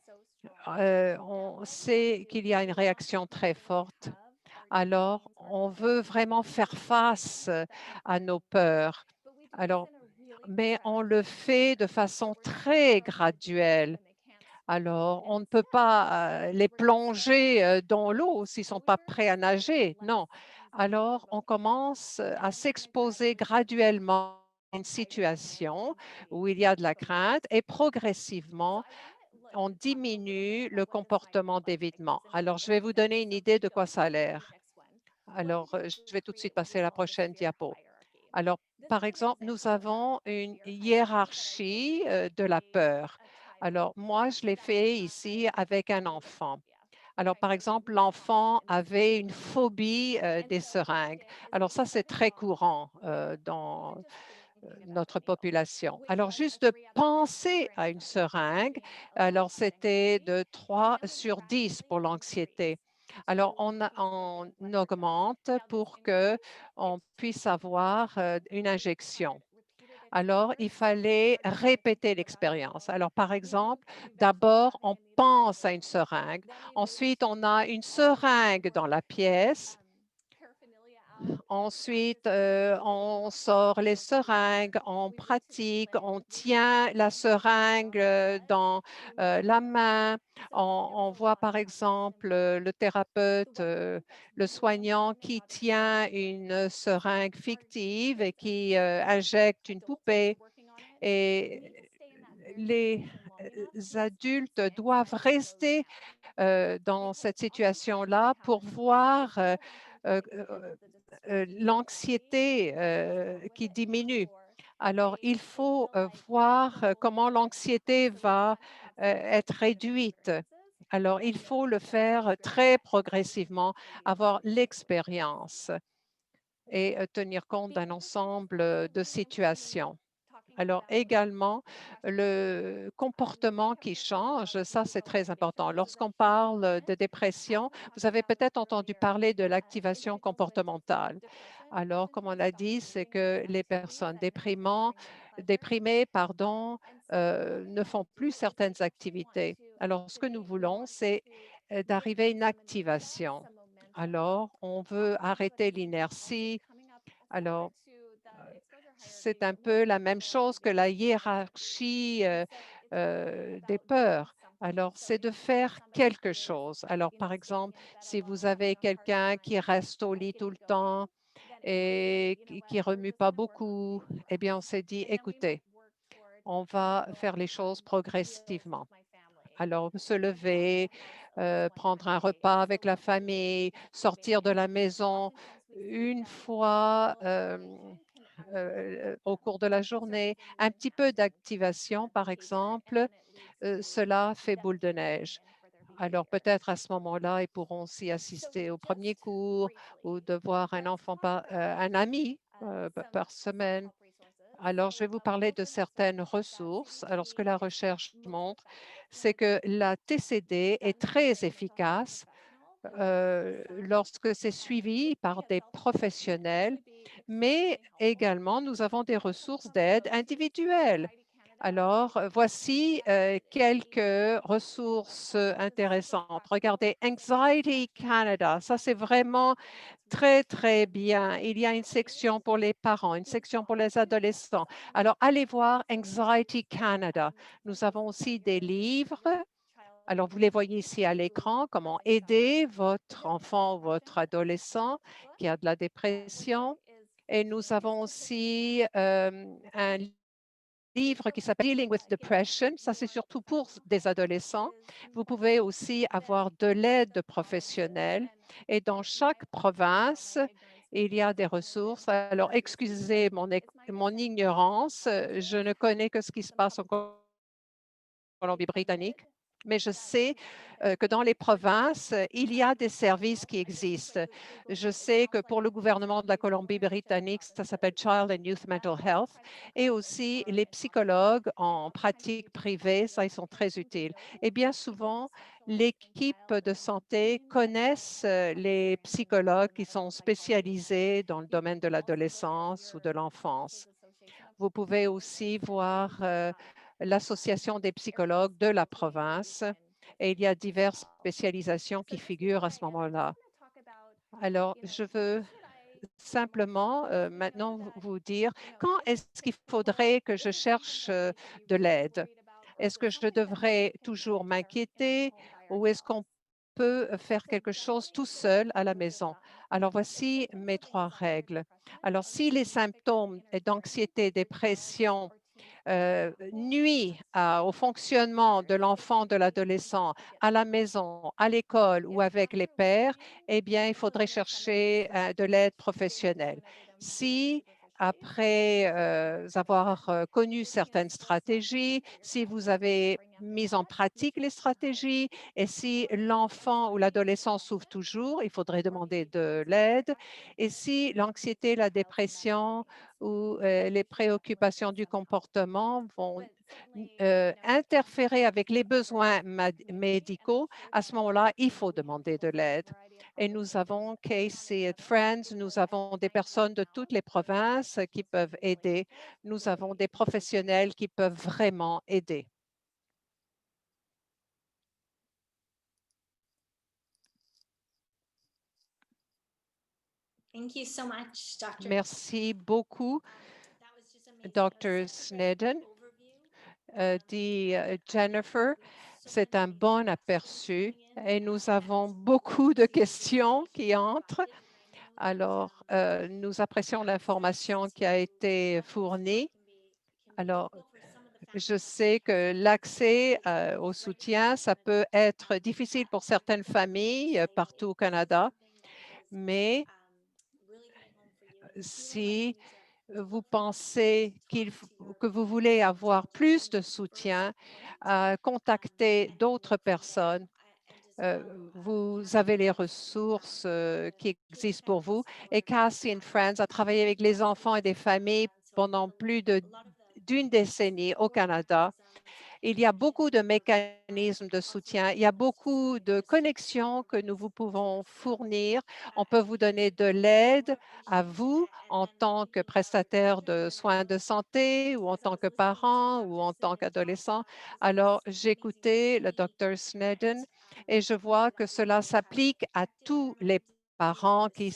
on sait qu'il y a une réaction très forte. Alors, on veut vraiment faire face à nos peurs. Alors, mais on le fait de façon très graduelle. Alors, on ne peut pas les plonger dans l'eau s'ils ne sont pas prêts à nager. Non. Alors, on commence à s'exposer graduellement à une situation où il y a de la crainte et progressivement, on diminue le comportement d'évitement. Alors, je vais vous donner une idée de quoi ça a l'air. Alors, je vais tout de suite passer à la prochaine diapo. Alors, par exemple, nous avons une hiérarchie de la peur. Alors, moi, je l'ai fait ici avec un enfant. Alors, par exemple, l'enfant avait une phobie des seringues. Alors, ça, c'est très courant dans notre population. Alors, juste de penser à une seringue, alors c'était de 3 sur 10 pour l'anxiété. Alors, on augmente pour que on puisse avoir une injection. Alors, il fallait répéter l'expérience. Alors, par exemple, d'abord, on pense à une seringue. Ensuite, on a une seringue dans la pièce. Ensuite, on sort les seringues, on pratique, on tient la seringue dans la main. On voit par exemple le thérapeute, le soignant qui tient une seringue fictive et qui injecte une poupée. Et les adultes doivent rester dans cette situation-là pour voir euh, euh, l'anxiété qui diminue. Alors, il faut voir comment l'anxiété va être réduite. Alors, il faut le faire très progressivement, avoir l'expérience et tenir compte d'un ensemble de situations. Alors également, le comportement qui change, ça c'est très important. Lorsqu'on parle de dépression, vous avez peut-être entendu parler de l'activation comportementale. Alors, comme on a dit, c'est que les personnes déprimées, pardon, ne font plus certaines activités. Alors, ce que nous voulons, c'est d'arriver à une activation. Alors, on veut arrêter l'inertie. Alors, c'est un peu la même chose que la hiérarchie des peurs. Alors, c'est de faire quelque chose. Alors, par exemple, si vous avez quelqu'un qui reste au lit tout le temps et qui remue pas beaucoup, eh bien, on s'est dit, écoutez, on va faire les choses progressivement. Alors, se lever, prendre un repas avec la famille, sortir de la maison une fois, au cours de la journée, un petit peu d'activation, par exemple, cela fait boule de neige. Alors peut-être à ce moment-là, ils pourront aussi assister au premier cours ou de voir un enfant un ami, par semaine. Alors, je vais vous parler de certaines ressources. Alors, ce que la recherche montre, c'est que la TCD est très efficace lorsque c'est suivi par des professionnels, mais également nous avons des ressources d'aide individuelles. Alors, voici quelques ressources intéressantes. Regardez, Anxiety Canada, ça c'est vraiment très, très bien. Il y a une section pour les parents, une section pour les adolescents. Alors, allez voir Anxiety Canada. Nous avons aussi des livres. Alors, vous les voyez ici à l'écran, comment aider votre enfant ou votre adolescent qui a de la dépression. Et nous avons aussi un livre qui s'appelle Dealing with Depression. Ça, c'est surtout pour des adolescents. Vous pouvez aussi avoir de l'aide professionnelle. Et dans chaque province, il y a des ressources. Alors, excusez mon ignorance. Je ne connais que ce qui se passe en Colombie-Britannique. Mais je sais que dans les provinces, il y a des services qui existent. Je sais que pour le gouvernement de la Colombie-Britannique, ça s'appelle Child and Youth Mental Health, et aussi les psychologues en pratique privée, ça, ils sont très utiles. Et bien souvent, l'équipe de santé connaissent les psychologues qui sont spécialisés dans le domaine de l'adolescence ou de l'enfance. Vous pouvez aussi voir l'Association des psychologues de la province et il y a diverses spécialisations qui figurent à ce moment-là. Alors, je veux simplement maintenant vous dire quand est-ce qu'il faudrait que je cherche de l'aide? Est-ce que je devrais toujours m'inquiéter ou est-ce qu'on peut faire quelque chose tout seul à la maison? Alors, voici mes trois règles. Alors, si les symptômes d'anxiété, dépression nuit au fonctionnement de l'enfant, de l'adolescent, à la maison, à l'école ou avec les pairs, eh bien, il faudrait chercher de l'aide professionnelle. Si après avoir connu certaines stratégies, si vous avez mis en pratique les stratégies et si l'enfant ou l'adolescent souffre toujours, il faudrait demander de l'aide. Et si l'anxiété, la dépression ou les préoccupations du comportement vont interférer avec les besoins médicaux, à ce moment-là, il faut demander de l'aide. Et nous avons Casey and Friends, nous avons des personnes de toutes les provinces qui peuvent aider. Nous avons des professionnels qui peuvent vraiment aider. Thank you so much, Dr. Merci beaucoup, That was just amazing. That Dr. was such a great Snedden. overview. Dit Jennifer. We have so C'est un many bon questions aperçu coming in et nous that avons was beaucoup de questions really qui entrent. provided, and I know that Alors, nous apprécions access l'information to qui a été mental health support fournie. can be Alors, difficult for some of the je families sais because que they l'accès au can't soutien, ça recognize peut être difficile that pour certaines familles partout suicidally. au Is this Canada, something that is mais really hitting home for you? And who are si you to vous look for pensez to talk to your que vous voulez avoir child's plus de family first soutien, point? contactez And then d'autres go from there. personnes. And just know Vous Cassie and avez les Friends ressources the qui kids and existent pour families vous. support Et Cassie and Friends a travaillé avec les enfants et des familles so pendant plus a lot of the d'une décennie au support Canada. mechanisms Il y a can beaucoup de provide mécanismes de lots of soutien. Il y a tools beaucoup de just connexions que nous vous support to pouvons yourself fournir. On peut as vous you donner de gain more l'aide à patience vous and en then tant you que can tell your prestataire de children soins de santé ou en as I tant was que listening to parent ou Dr. en tant Snedden talk qu'adolescent. it was Alors, amazing to j'écoutais le see docteur that Snedden et je vois que cela you have s'applique à protected tous them les and did parents this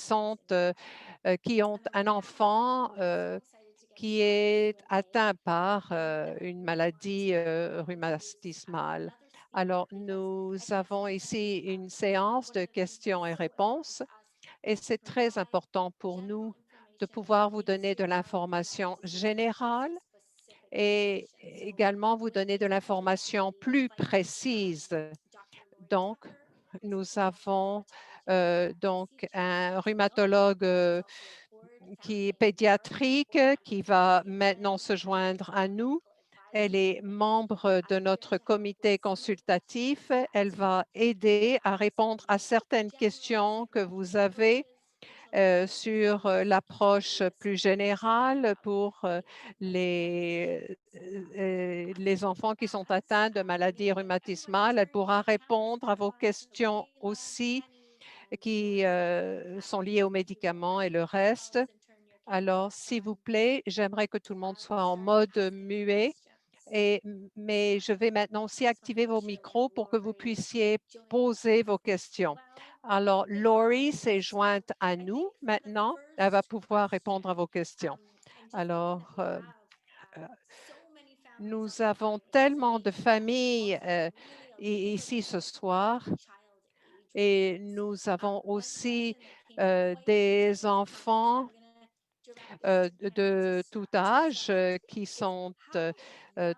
qui ont and then un with that enfant we're so excited to get qui started est with a atteint par une that we want maladie to introduce rhumatismale. another speaker Alors, because nous I think avons sometimes ici une séance one of de the things that's so important questions-réponses to us et is to c'est très provide important pour general nous de information that pouvoir vous relates donner to de our l'information disease, but générale also specific et également vous donner de l'information plus précise. Donc, nous avons donc un rhumatologue qui est pédiatrique, qui va maintenant se joindre à nous. Elle est membre de notre comité consultatif. Elle va aider à répondre à certaines questions que vous avez sur l'approche plus générale pour les enfants qui sont atteints de maladies rhumatismales. Elle pourra répondre à vos questions aussi qui sont liées aux médicaments et le reste. Alors, s'il vous plaît, j'aimerais que tout le monde soit en mode muet. Mais je vais maintenant aussi activer vos micros pour que vous puissiez poser vos questions. Alors, Laurie s'est jointe à nous maintenant. Elle va pouvoir répondre à vos questions. Alors, euh, nous avons tellement de familles ici ce soir et nous avons aussi des enfants de tout âge qui sont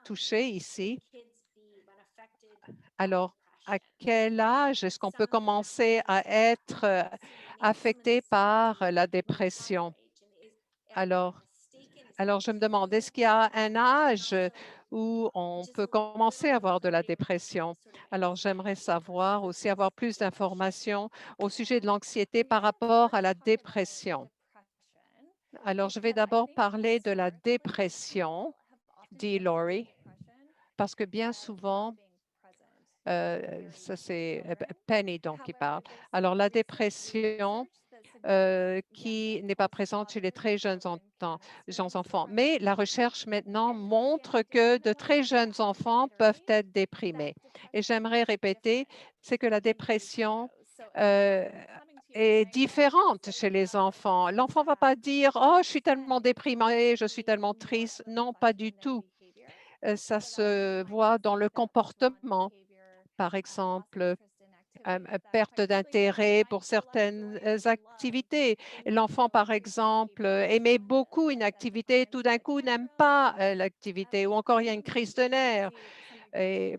touchés ici. Alors, à quel âge est-ce qu'on peut commencer à être affecté par la dépression? Alors, alors, je me demande, est-ce qu'il y a un âge où on peut commencer à avoir de la dépression? Alors, j'aimerais savoir aussi avoir plus d'informations au sujet de l'anxiété par rapport à la dépression. Alors, je vais d'abord parler de la dépression, dit Laurie, parce que bien souvent, ça c'est Penny donc qui parle. Alors, la dépression qui n'est pas présente chez les très jeunes enfants. Mais la recherche maintenant montre que de très jeunes enfants peuvent être déprimés. Et j'aimerais répéter, c'est que la dépression euh, est différente chez les enfants. L'enfant ne va pas dire, oh, je suis tellement déprimé, je suis tellement triste. Non, pas du tout. Ça se voit dans le comportement. Par exemple, perte d'intérêt pour certaines activités. L'enfant, par exemple, aimait beaucoup une activité, tout d'un coup n'aime pas l'activité, ou encore il y a une crise de nerfs. Et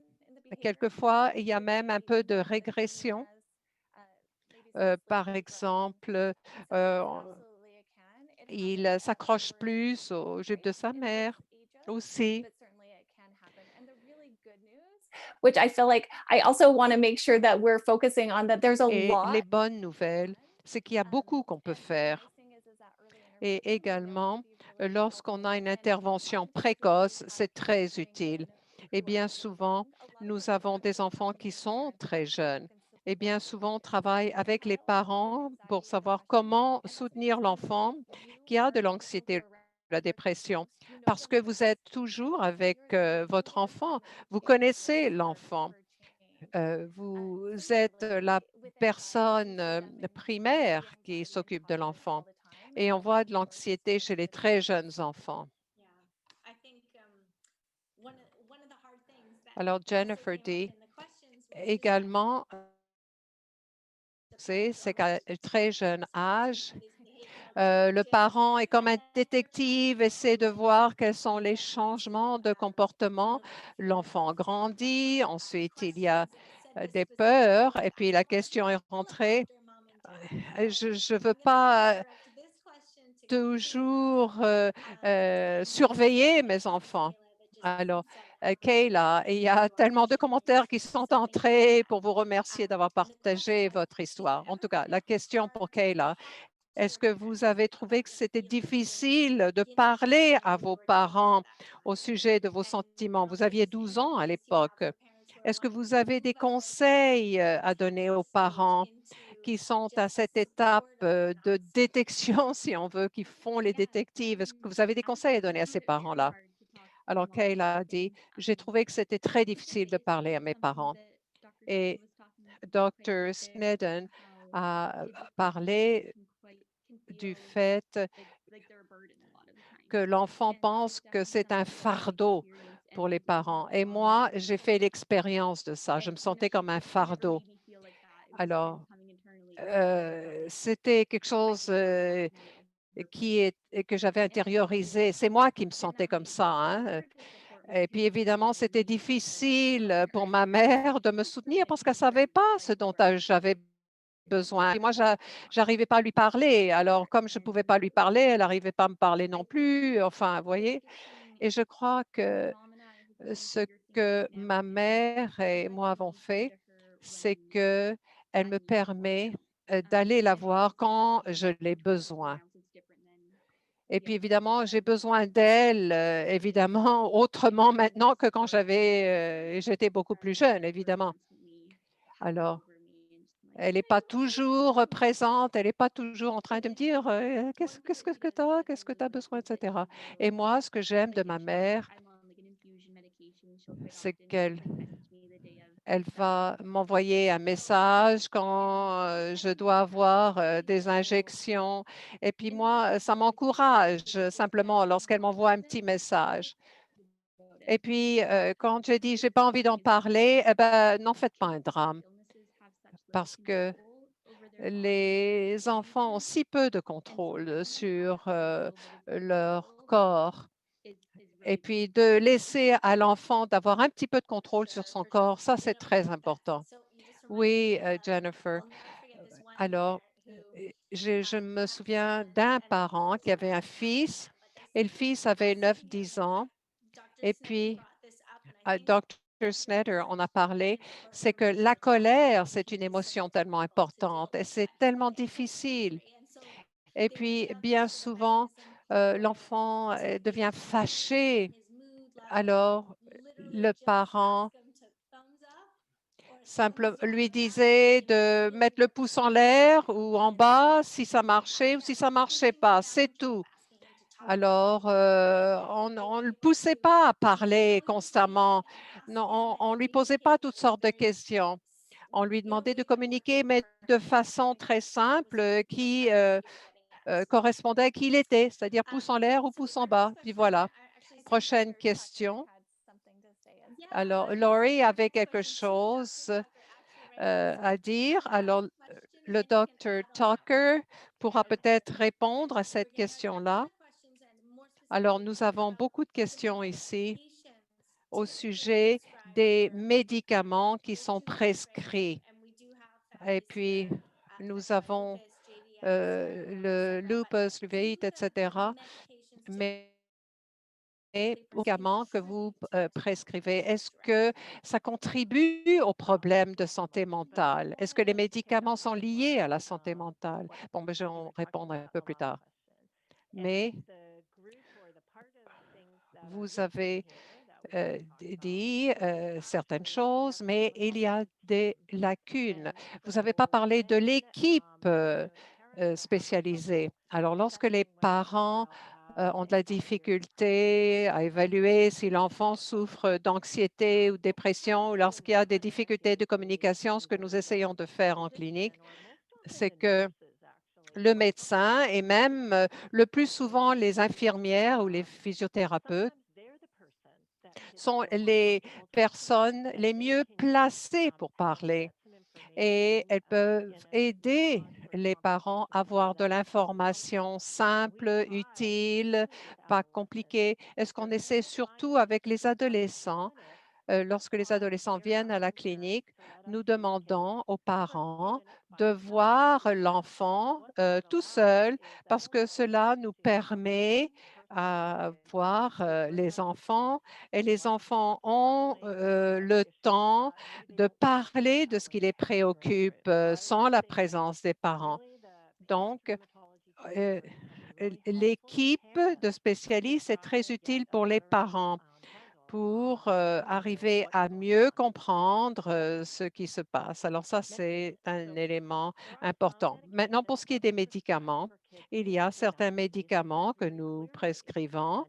quelquefois, il y a même un peu de régression. Par exemple, il s'accroche plus aux jupes de sa mère aussi. Which I feel like I also want to make sure that we're focusing on that there's a Et les lot. bonnes nouvelles, c'est qu'il y a beaucoup qu'on peut And the nice faire. thing is that early Et intervention is going également, to be really lorsqu'on helpful. a une And intervention particularly précoce, we've had c'est très children utile. Et who are bien souvent, young. A lot of nous the avons programs des that enfants come qui together sont parents très jeunes. can Et bien support souvent, on the travaille avec les child with parents pour anxiety or savoir depression. comment And that's soutenir because l'enfant you qui a de are going to be l'anxiété ou la around your dépression. child. You know Parce them que the vous best. êtes toujours And avec you're going to be votre able to enfant. tell them Vous if they're connaissez ready l'enfant. for change. Vous êtes Similarly, la with anxiety, we personne see them in early primaire qui anxiety and s'occupe de depression l'enfant. all the time. Et on And voit de you know, it's just l'anxiété very chez les good très to jeunes enfants. Yeah, I think one of the hard things that Alors, also Jennifer came up dit in the questions was just that également, the parents c'est almost qu'à un très jeune see âge, this behavioral change le parent est comme un and they're détective, essaie de voir quels sont les changements de comportement. L'enfant grandit, ensuite il y a des peurs, et puis la question est rentrée. Je ne veux pas toujours surveiller mes enfants. Alors, Kayla, il y a tellement de commentaires qui sont entrés pour vous remercier d'avoir partagé votre histoire. En tout cas, la question pour Kayla, est-ce que vous avez trouvé que c'était difficile de parler à vos parents au sujet de vos sentiments? Vous aviez 12 ans à l'époque. Est-ce que vous avez des conseils à donner aux parents qui sont à cette étape de détection, si on veut, qui font les détectives? Est-ce que vous avez des conseils à donner à ces parents-là? Alors, Kayla a dit, j'ai trouvé que c'était très difficile de parler à mes parents. Et Dr. Snedden a parlé du fait que l'enfant pense que c'est un fardeau pour les parents. Et moi, j'ai fait l'expérience de ça. Je me sentais comme un fardeau. Alors, c'était quelque chose que j'avais intériorisé. C'est moi qui me sentais comme ça, hein. Et puis évidemment, c'était difficile pour ma mère de me soutenir parce qu'elle ne savait pas ce dont j'avais besoin. Et moi, j'arrivais pas à lui parler. Alors, comme je ne pouvais pas lui parler, elle n'arrivait pas à me parler non plus. Enfin, vous voyez. Et je crois que ce que ma mère et moi avons fait, c'est que elle me permet d'aller la voir quand je l'ai besoin. Et puis évidemment, j'ai besoin d'elle, évidemment, autrement maintenant que quand j'étais beaucoup plus jeune, évidemment. Alors, elle n'est pas toujours présente, elle n'est pas toujours en train de me dire qu'est-ce que tu as, qu'est-ce que tu as besoin, etc. Et moi, ce que j'aime de ma mère, c'est qu'elle va m'envoyer un message quand je dois avoir des injections. Et puis moi, ça m'encourage simplement lorsqu'elle m'envoie un petit message. Et puis, quand je dis, j'ai pas envie d'en parler, eh ben, n'en faites pas un drame parce que les enfants ont si peu de contrôle sur leur corps. Et puis, de laisser à l'enfant d'avoir un petit peu de contrôle sur son corps, ça, c'est très important. Oui, Jennifer. Alors, je me souviens d'un parent qui avait un fils et le fils avait 9, 10 ans. Et puis, Dr. Snyder en a parlé, c'est que la colère, c'est une émotion tellement importante et c'est tellement difficile. Et puis, bien souvent, l'enfant devient fâché. Alors, le parent lui disait de mettre le pouce en l'air ou en bas si ça marchait ou si ça marchait pas, c'est tout. Alors, on ne le poussait pas à parler constamment. Non, on ne lui posait pas toutes sortes de questions. On lui demandait de communiquer, mais de façon très simple qui correspondait à qui il était, c'est-à-dire pouce en l'air ou pouce en bas. Puis voilà. Prochaine question. Alors, Laurie avait quelque chose à dire. Alors, le docteur Tucker pourra peut-être répondre à cette question-là. Alors, nous avons beaucoup de questions ici au sujet des médicaments qui sont prescrits. Et puis, nous avons le lupus, le VIH, etc. Mais les médicaments que vous prescrivez, est-ce que ça contribue aux problèmes de santé mentale? Est-ce que les médicaments sont liés à la santé mentale? Bon, ben, je vais en répondre un peu plus tard. Mais vous avez dit certaines choses, mais il y a des lacunes. Vous n'avez pas parlé de l'équipe spécialisée. Alors, lorsque les parents ont de la difficulté à évaluer si l'enfant souffre d'anxiété ou dépression, ou lorsqu'il y a des difficultés de communication, ce que nous essayons de faire en clinique, c'est que le médecin et même le plus souvent les infirmières ou les physiothérapeutes sont les personnes les mieux placées pour parler et elles peuvent aider les parents à avoir de l'information simple, utile, pas compliquée. Est-ce qu'on essaie surtout avec les adolescents? Lorsque les adolescents viennent à la clinique, nous demandons aux parents de voir l'enfant tout seul parce que cela nous permet à voir les enfants et les enfants ont le temps de parler de ce qui les préoccupe sans la présence des parents. Donc, euh, l'équipe de spécialistes est très utile pour les parents pour arriver à mieux comprendre ce qui se passe. Alors ça, c'est un élément important. Maintenant, pour ce qui est des médicaments, il y a certains médicaments que nous prescrivons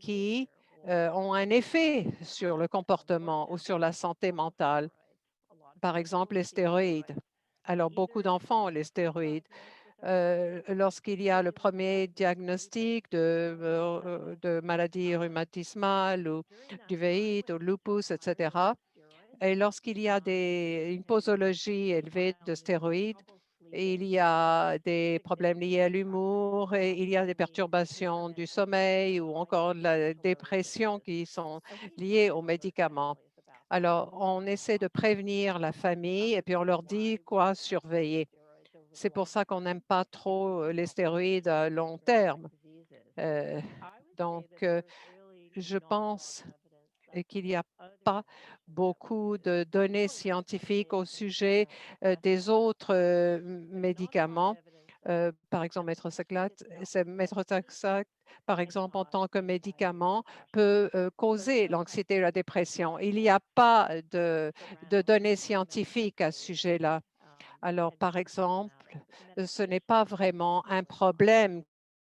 qui ont un effet sur le comportement ou sur la santé mentale. Par exemple, les stéroïdes. Alors, beaucoup d'enfants ont les stéroïdes. Lorsqu'il y a le premier diagnostic de maladie rhumatismale ou du VIH ou lupus, etc. Et lorsqu'il y a une posologie élevée de stéroïdes, il y a des problèmes liés à l'humour et il y a des perturbations du sommeil ou encore de la dépression qui sont liées aux médicaments. Alors, on essaie de prévenir la famille et puis on leur dit quoi surveiller. C'est pour ça qu'on n'aime pas trop les stéroïdes à long terme. Euh, donc, je pense qu'il n'y a pas beaucoup de données scientifiques au sujet des autres médicaments. Par exemple, méthotrexate, par exemple, en tant que médicament, peut causer l'anxiété et la dépression. Il n'y a pas de données scientifiques à ce sujet-là. Alors, par exemple, ce n'est pas vraiment un problème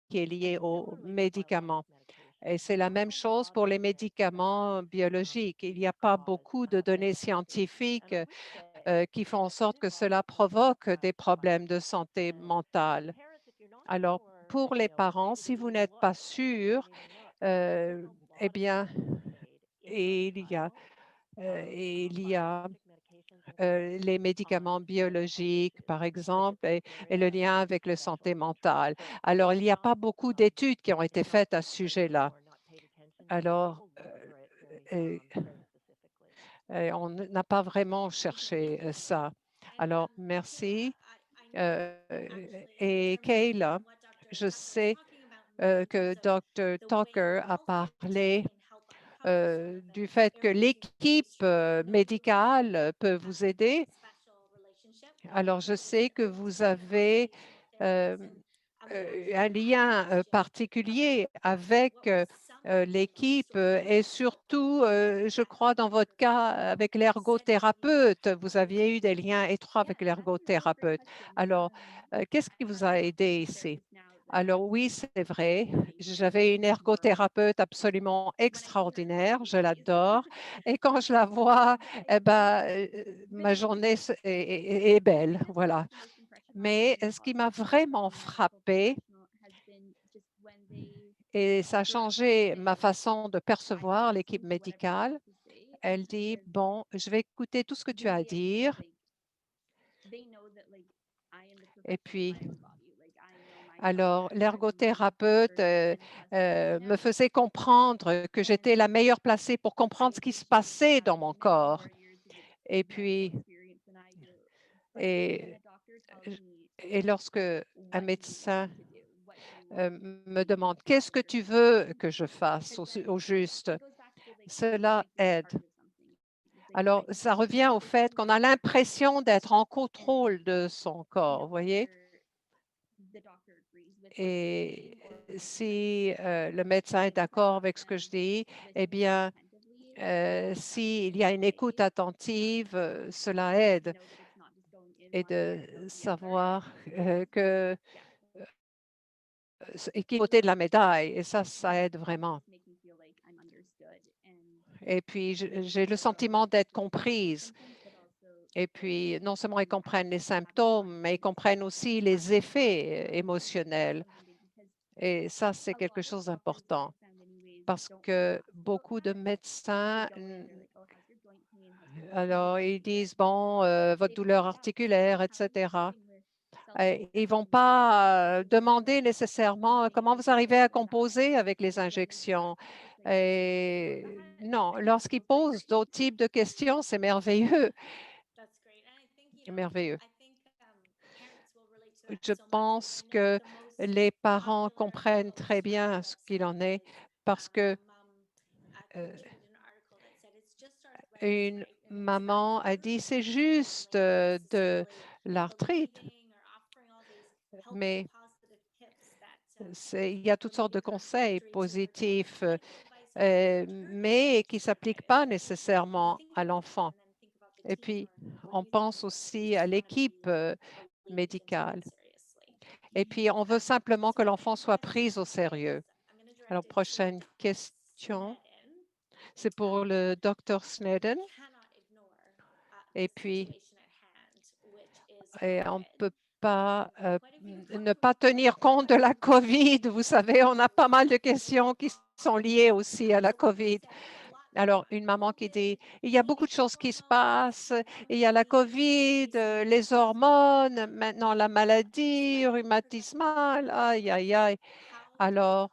qui est lié aux médicaments. Et c'est la même chose pour les médicaments biologiques. Il n'y a pas beaucoup de données scientifiques qui font en sorte que cela provoque des problèmes de santé mentale. Alors, pour les parents, si vous n'êtes pas sûr, eh bien, il y a, il y a les médicaments biologiques, par exemple, et le lien avec la santé mentale. Alors, il n'y a pas beaucoup d'études qui ont été faites à ce sujet-là. Alors, on n'a pas vraiment cherché ça. Alors, merci. Et Kayla, je sais que Dr. Tucker a parlé du fait que l'équipe médicale peut vous aider. Alors, je sais que vous avez euh, un lien particulier avec l'équipe et surtout, je crois, dans votre cas, avec l'ergothérapeute, vous aviez eu des liens étroits avec l'ergothérapeute. Alors, qu'est-ce qui vous a aidé ici? Alors oui, c'est vrai, j'avais une ergothérapeute absolument extraordinaire, je l'adore. Et quand je la vois, eh ben, ma journée est belle, voilà. Mais ce qui m'a vraiment frappée, et ça a changé ma façon de percevoir l'équipe médicale, elle dit, bon, je vais écouter tout ce que tu as à dire. Et puis, alors, l'ergothérapeute me faisait comprendre que j'étais la meilleure placée pour comprendre ce qui se passait dans mon corps. Et puis, et, et lorsque un médecin me demande qu'est-ce que tu veux que je fasse au juste, cela aide. Alors, ça revient au fait qu'on a l'impression d'être en contrôle de son corps, vous voyez? Et si le médecin est d'accord avec ce que je dis, eh bien, s'il y a une écoute attentive, cela aide et de savoir que et qui est côté de la médaille et ça aide vraiment. Et puis, j'ai le sentiment d'être comprise. Et puis, non seulement ils comprennent les symptômes, mais ils comprennent aussi les effets émotionnels. Et ça, c'est quelque chose d'important parce que beaucoup de médecins, alors, ils disent, bon, votre douleur articulaire, etc. Ils ne vont pas demander nécessairement comment vous arrivez à composer avec les injections. Et non, lorsqu'ils posent d'autres types de questions, c'est merveilleux, merveilleux. Je pense que les parents comprennent très bien ce qu'il en est parce que une maman a dit c'est juste de l'arthrite, mais il y a toutes sortes de conseils positifs, mais qui ne s'appliquent pas nécessairement à l'enfant. Et puis, on pense aussi à l'équipe médicale. Et puis, on veut simplement que l'enfant soit pris au sérieux. Alors, prochaine question, c'est pour le docteur Snedden. Et puis, on ne peut pas ne pas tenir compte de la COVID. Vous savez, on a pas mal de questions qui sont liées aussi à la COVID. Alors, une maman qui dit: «Il y a beaucoup de choses qui se passent, il y a la COVID, les hormones, maintenant la maladie rhumatismale, aïe, aïe, aïe». Alors,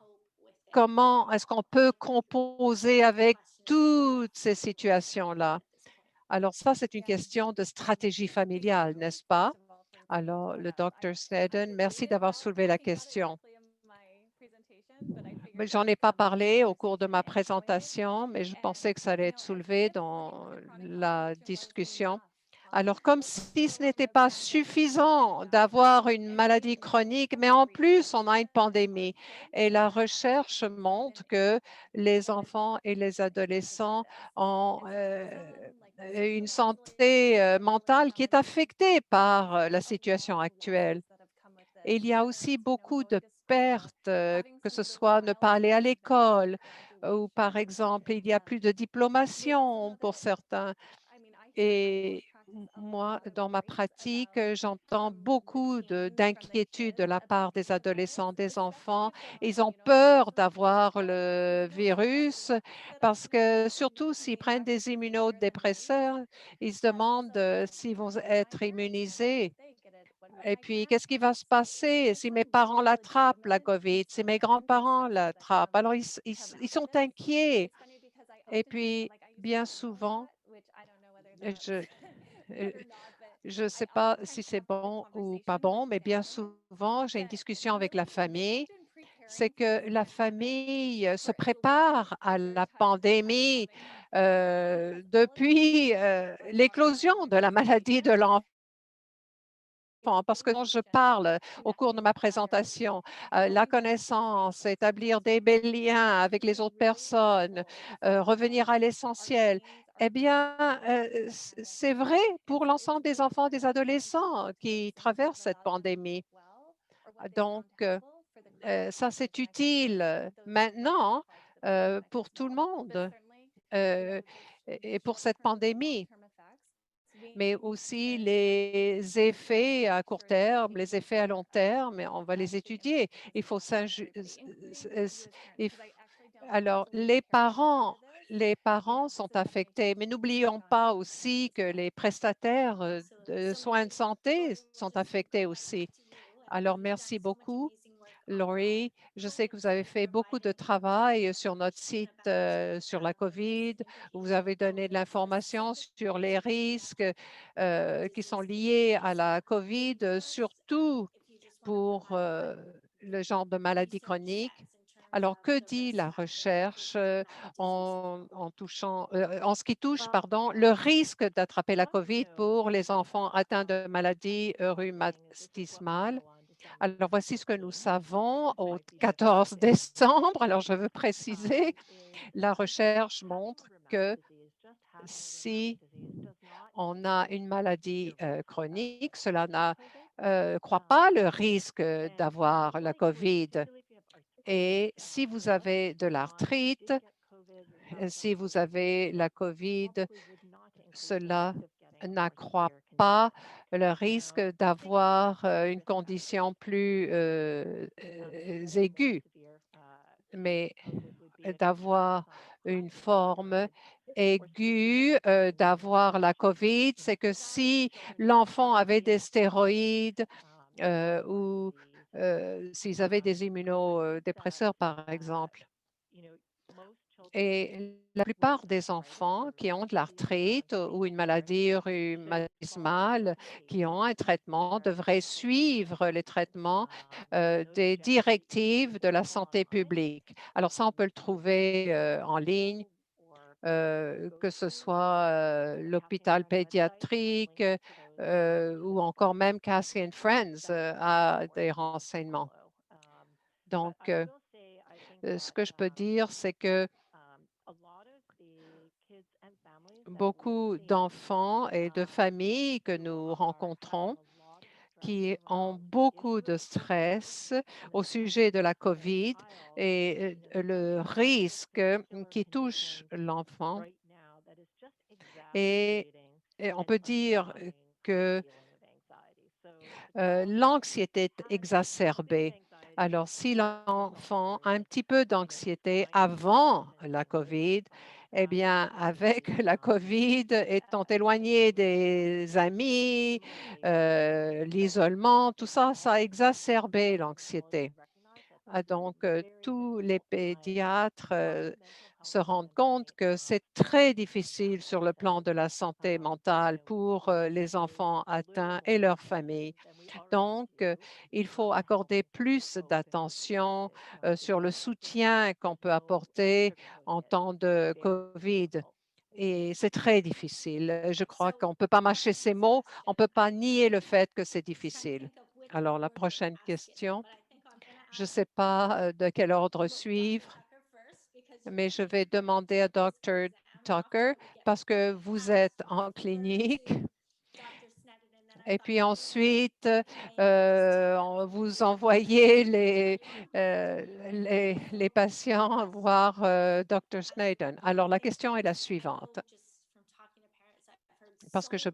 comment est-ce qu'on peut composer avec toutes ces situations-là? Alors ça, c'est une question de stratégie familiale, n'est-ce pas? Alors, le docteur Snedden, merci d'avoir soulevé la question. Mais j'en ai pas parlé au cours de ma présentation, mais je pensais que ça allait être soulevé dans la discussion. Alors, comme si ce n'était pas suffisant d'avoir une maladie chronique, mais en plus, on a une pandémie. Et la recherche montre que les enfants et les adolescents ont une santé mentale qui est affectée par la situation actuelle. Et il y a aussi beaucoup de pertes, que ce soit ne pas aller à l'école ou par exemple, il y a plus de diplomation pour certains. Et moi, dans ma pratique, j'entends beaucoup d'inquiétudes de la part des adolescents, des enfants. Ils ont peur d'avoir le virus parce que surtout s'ils prennent des immunodépresseurs, ils se demandent s'ils vont être immunisés. Et puis, qu'est-ce qui va se passer si mes parents l'attrapent, la COVID, si mes grands-parents l'attrapent? Alors, ils sont inquiets. Et puis, bien souvent, je je ne sais pas si c'est bon ou pas bon, mais bien souvent, j'ai une discussion avec la famille. C'est que la famille se prépare à la pandémie depuis l'éclosion de la maladie de l'enfant. Parce que quand je parle au cours de ma présentation, la connaissance, établir des bels liens avec les autres personnes, revenir à l'essentiel, eh bien, c'est vrai pour l'ensemble des enfants, des adolescents qui traversent cette pandémie. Donc, ça, c'est utile maintenant pour tout le monde euh, et pour cette pandémie, mais aussi les effets à court terme, les effets à long terme, et on va les étudier. Il faut alors, les parents sont affectés, mais n'oublions pas aussi que les prestataires de soins de santé sont affectés aussi. Alors, merci beaucoup. Laurie, je sais que vous avez fait beaucoup de travail sur notre site sur la COVID. Vous avez donné de l'information sur les risques qui sont liés à la COVID, surtout pour le genre de maladie chronique. Alors, que dit la recherche en ce qui touche, pardon, le risque d'attraper la COVID pour les enfants atteints de maladies rhumatismales? Alors, voici ce que nous savons au 14 décembre. Alors, je veux préciser, la recherche montre que si on a une maladie chronique, cela n'accroît pas le risque d'avoir la COVID. Et si vous avez de l'arthrite, si vous avez la COVID, cela n'accroît pas le risque d'avoir une condition plus aiguë, mais d'avoir une forme aiguë, d'avoir la COVID, c'est que si l'enfant avait des stéroïdes ou s'ils avaient des immunodépresseurs, par exemple. Et la plupart des enfants qui ont de l'arthrite ou une maladie rhumatismale, qui ont un traitement, devraient suivre les traitements des directives de la santé publique. Alors ça, on peut le trouver en ligne, que ce soit l'hôpital pédiatrique ou encore même Cassie and Friends a des renseignements. Donc, ce que je peux dire, c'est que beaucoup d'enfants et de familles que nous rencontrons qui ont beaucoup de stress au sujet de la COVID et le risque qui touche l'enfant. Et, et on peut dire que l'anxiété est exacerbée. Alors, si l'enfant a un petit peu d'anxiété avant la COVID, Eh bien, avec la COVID, étant éloigné des amis, l'isolement, tout ça, ça a exacerbé l'anxiété. Donc, tous les pédiatres se rendent compte que c'est très difficile sur le plan de la santé mentale pour les enfants atteints et leurs familles. Donc, il faut accorder plus d'attention sur le soutien qu'on peut apporter en temps de COVID. Et c'est très difficile. Je crois qu'on ne peut pas mâcher ces mots, on ne peut pas nier le fait que c'est difficile. Alors, la prochaine question. Je ne sais pas de quel ordre suivre, mais je vais demander à Dr. Tucker parce que vous êtes en clinique. Et puis ensuite, vous envoyez les patients voir Dr. Sneddon. Alors, la question est la suivante, parce que je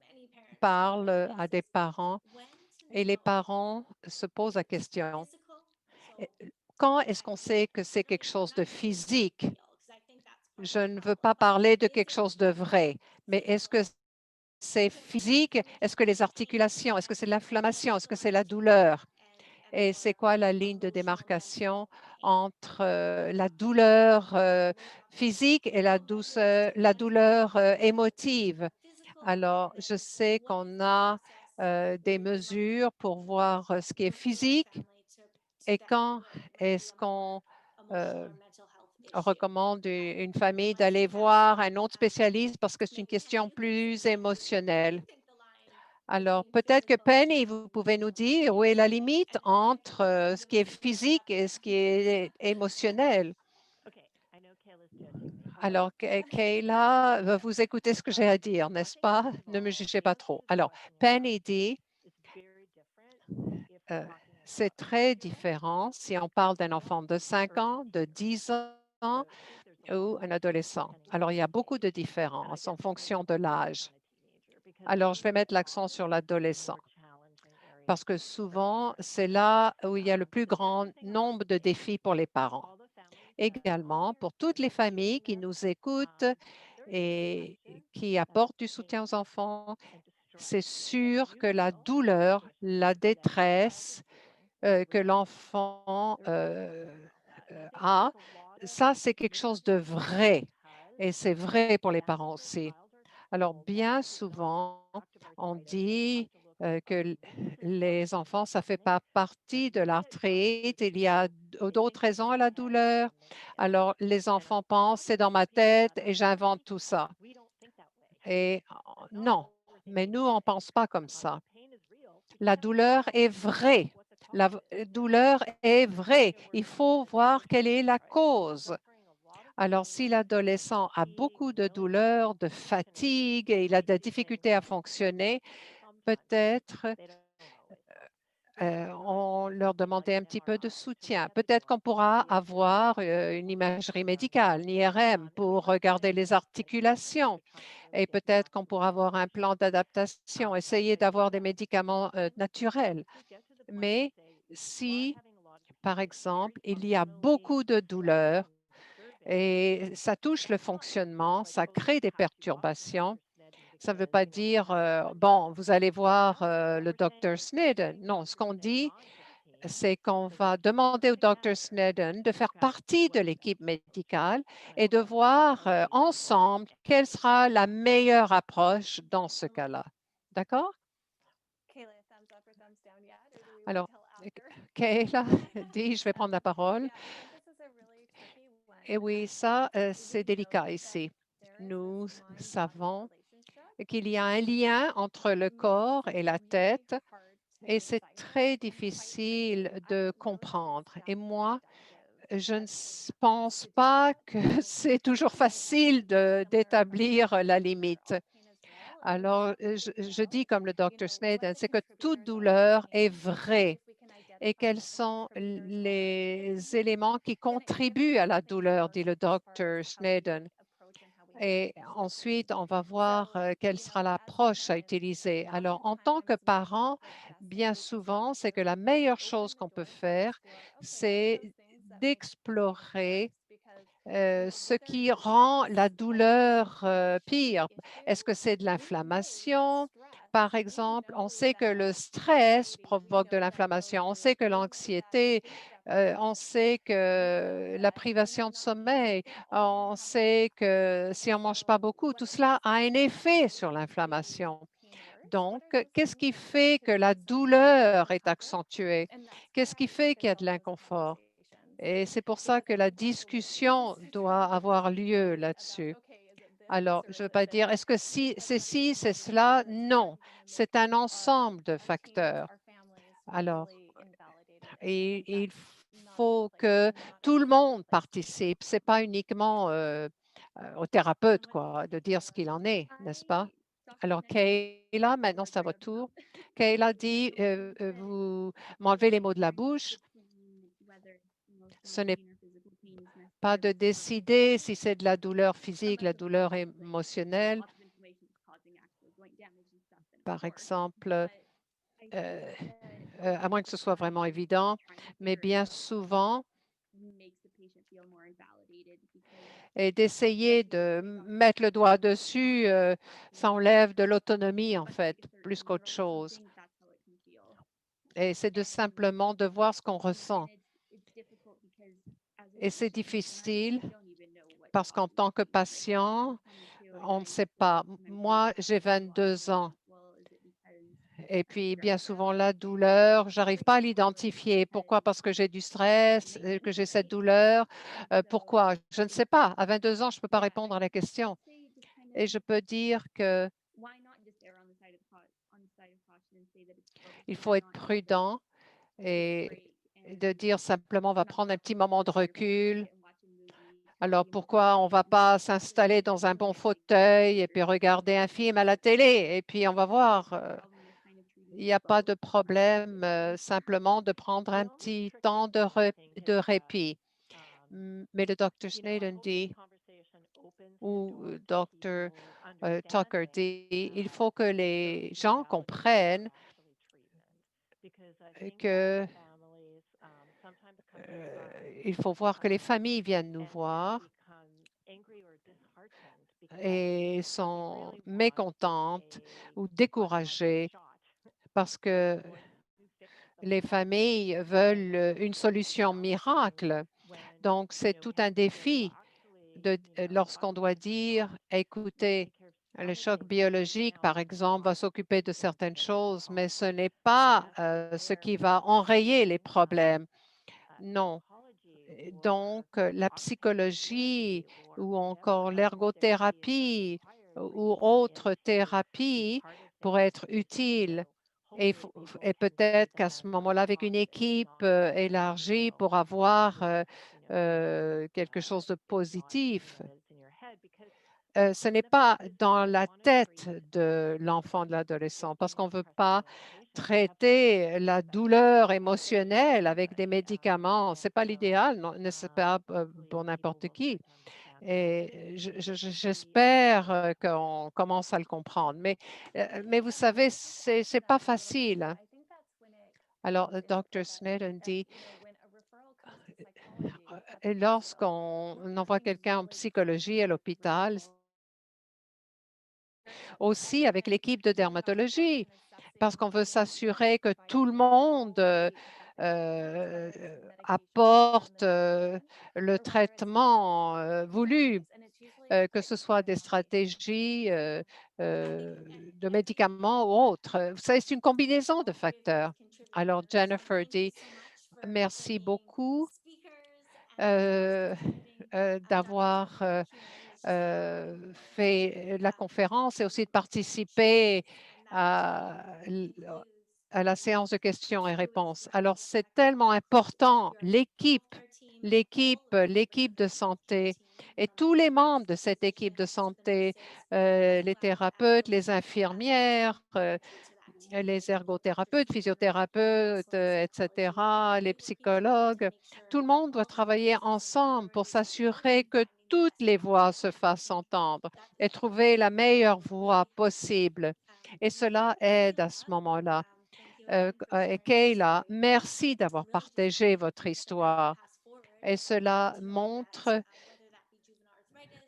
parle à des parents et les parents se posent la question, eh, quand est-ce qu'on sait que c'est quelque chose de physique? Je ne veux pas parler de quelque chose de vrai, mais est-ce que c'est physique? Est-ce que les articulations, est-ce que c'est l'inflammation? Est-ce que c'est la douleur? Et c'est quoi la ligne de démarcation entre la douleur physique et la douleur émotive? Alors, je sais qu'on a des mesures pour voir ce qui est physique et quand est-ce qu'on recommande une famille d'aller voir un autre spécialiste parce que c'est une question plus émotionnelle. Alors, peut-être que Penny, vous pouvez nous dire où est la limite entre ce qui est physique et ce qui est émotionnel. Alors, Kayla, vous écoutez ce que j'ai à dire, n'est-ce pas? Ne me jugez pas trop. Alors, Penny dit, euh, c'est très différent si on parle d'un enfant de 5 ans, de 10 ans ou un adolescent. Alors, il y a beaucoup de différences en fonction de l'âge. Alors, je vais mettre l'accent sur l'adolescent parce que souvent, c'est là où il y a le plus grand nombre de défis pour les parents. Également, pour toutes les familles qui nous écoutent et qui apportent du soutien aux enfants, c'est sûr que la douleur, la détresse que l'enfant a, ça, c'est quelque chose de vrai. Et c'est vrai pour les parents aussi. Alors, bien souvent, on dit que les enfants, ça ne fait pas partie de l'arthrite. Il y a d'autres raisons à la douleur. Alors, les enfants pensent, c'est dans ma tête et j'invente tout ça. Et non, mais nous, on ne pense pas comme ça. La douleur est vraie. La douleur est vraie. Il faut voir quelle est la cause. Alors, si l'adolescent a beaucoup de douleur, de fatigue et il a des difficultés à fonctionner, peut-être on leur demandait un petit peu de soutien. Peut-être qu'on pourra avoir une imagerie médicale, une IRM, pour regarder les articulations. Et peut-être qu'on pourra avoir un plan d'adaptation, essayer d'avoir des médicaments naturels. Mais si, par exemple, il y a beaucoup de douleur, et ça touche le fonctionnement, ça crée des perturbations. Ça ne veut pas dire, bon, vous allez voir le docteur Sneddon. Non, ce qu'on dit, c'est qu'on va demander au docteur Sneddon de faire partie de l'équipe médicale et de voir ensemble quelle sera la meilleure approche dans ce cas-là. D'accord? Alors, Kayla dit, je vais prendre la parole. Et oui, ça, c'est délicat ici. Nous savons qu'il y a un lien entre le corps et la tête et c'est très difficile de comprendre. Et moi, je ne pense pas que c'est toujours facile d'établir la limite. Alors, je dis comme le docteur Sneddon, c'est que toute douleur est vraie et quels sont les éléments qui contribuent à la douleur, dit le docteur Sneddon. Et ensuite, on va voir quelle sera l'approche à utiliser. Alors, en tant que parent, bien souvent, c'est que la meilleure chose qu'on peut faire, c'est d'explorer ce qui rend la douleur pire. Est-ce que c'est de l'inflammation? Par exemple, on sait que le stress provoque de l'inflammation, on sait que l'anxiété, on sait que la privation de sommeil, on sait que si on ne mange pas beaucoup, tout cela a un effet sur l'inflammation. Donc, qu'est-ce qui fait que la douleur est accentuée? Qu'est-ce qui fait qu'il y a de l'inconfort? Et c'est pour ça que la discussion doit avoir lieu là-dessus. Alors, je ne veux pas dire, est-ce que si, c'est ci, c'est cela? Non, c'est un ensemble de facteurs. Alors, il faut que tout le monde participe. Ce n'est pas uniquement au thérapeute, quoi, de dire ce qu'il en est, n'est-ce pas? Alors, Kayla, maintenant c'est à votre tour. Kayla dit, vous m'enlevez les mots de la bouche. Ce n'est pas de décider si c'est de la douleur physique, la douleur émotionnelle. Par exemple, à moins que ce soit vraiment évident, mais bien souvent, et d'essayer de mettre le doigt dessus, ça enlève de l'autonomie, en fait, plus qu'autre chose. Et c'est de simplement de voir ce qu'on ressent. Et c'est difficile parce qu'en tant que patient, on ne sait pas. Moi, j'ai 22 ans. Et puis, bien souvent, la douleur, j'arrive pas à l'identifier. Pourquoi? Parce que j'ai du stress, que j'ai cette douleur. Pourquoi? Je ne sais pas. À 22 ans, je ne peux pas répondre à la question. Et je peux dire que il faut être prudent et de dire simplement, on va prendre un petit moment de recul. Alors, pourquoi on ne va pas s'installer dans un bon fauteuil et puis regarder un film à la télé et puis on va voir. Il n'y a pas de problème, simplement de prendre un petit temps de répit. Mais le docteur Sneddon dit, ou docteur Tucker dit, il faut que les gens comprennent que il faut voir que les familles viennent nous voir et sont mécontentes ou découragées parce que les familles veulent une solution miracle. Donc, c'est tout un défi lorsqu'on doit dire, écoutez, le choc biologique, par exemple, va s'occuper de certaines choses, mais ce n'est pas ce qui va enrayer les problèmes. Non. Donc, la psychologie ou encore l'ergothérapie ou autre thérapie pourrait être utile. Et peut-être qu'à ce moment-là, avec une équipe élargie pour avoir quelque chose de positif. Ce n'est pas dans la tête de l'enfant, de l'adolescent, parce qu'on ne veut pas traiter la douleur émotionnelle avec des médicaments. Ce n'est pas l'idéal, ne c'est pas pour n'importe qui. Et j'espère qu'on commence à le comprendre. Mais vous savez, ce n'est pas facile, hein. Alors, Dr. Sneddon dit, lorsqu'on envoie quelqu'un en psychologie à l'hôpital, aussi avec l'équipe de dermatologie, parce qu'on veut s'assurer que tout le monde euh, apporte le traitement voulu, que ce soit des stratégies de médicaments ou autres. Vous savez, c'est une combinaison de facteurs. Alors, Jennifer dit, merci beaucoup d'avoir fait la conférence et aussi de participer à, à la séance de questions et réponses. Alors, c'est tellement important, l'équipe de santé et tous les membres de cette équipe de santé, les thérapeutes, les infirmières, les ergothérapeutes, physiothérapeutes, etc., les psychologues, tout le monde doit travailler ensemble pour s'assurer que toutes les voix se fassent entendre et trouver la meilleure voie possible. Et cela aide à ce moment-là. Et Kayla, merci d'avoir partagé votre histoire. Et cela montre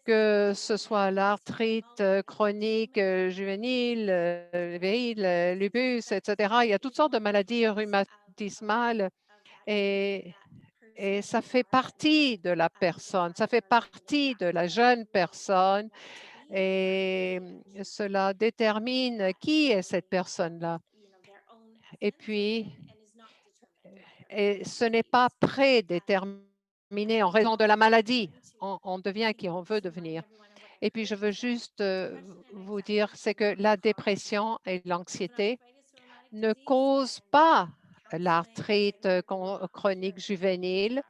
que ce soit l'arthrite chronique juvénile, le VI, le lupus, etc. Il y a toutes sortes de maladies rhumatismales et, et ça fait partie de la personne, ça fait partie de la jeune personne et cela détermine qui est cette personne-là. Et puis, et ce n'est pas prédéterminé en raison de la maladie. On devient qui on veut devenir. Et puis, je veux juste vous dire, c'est que la dépression et l'anxiété ne causent pas l'arthrite chronique juvénile.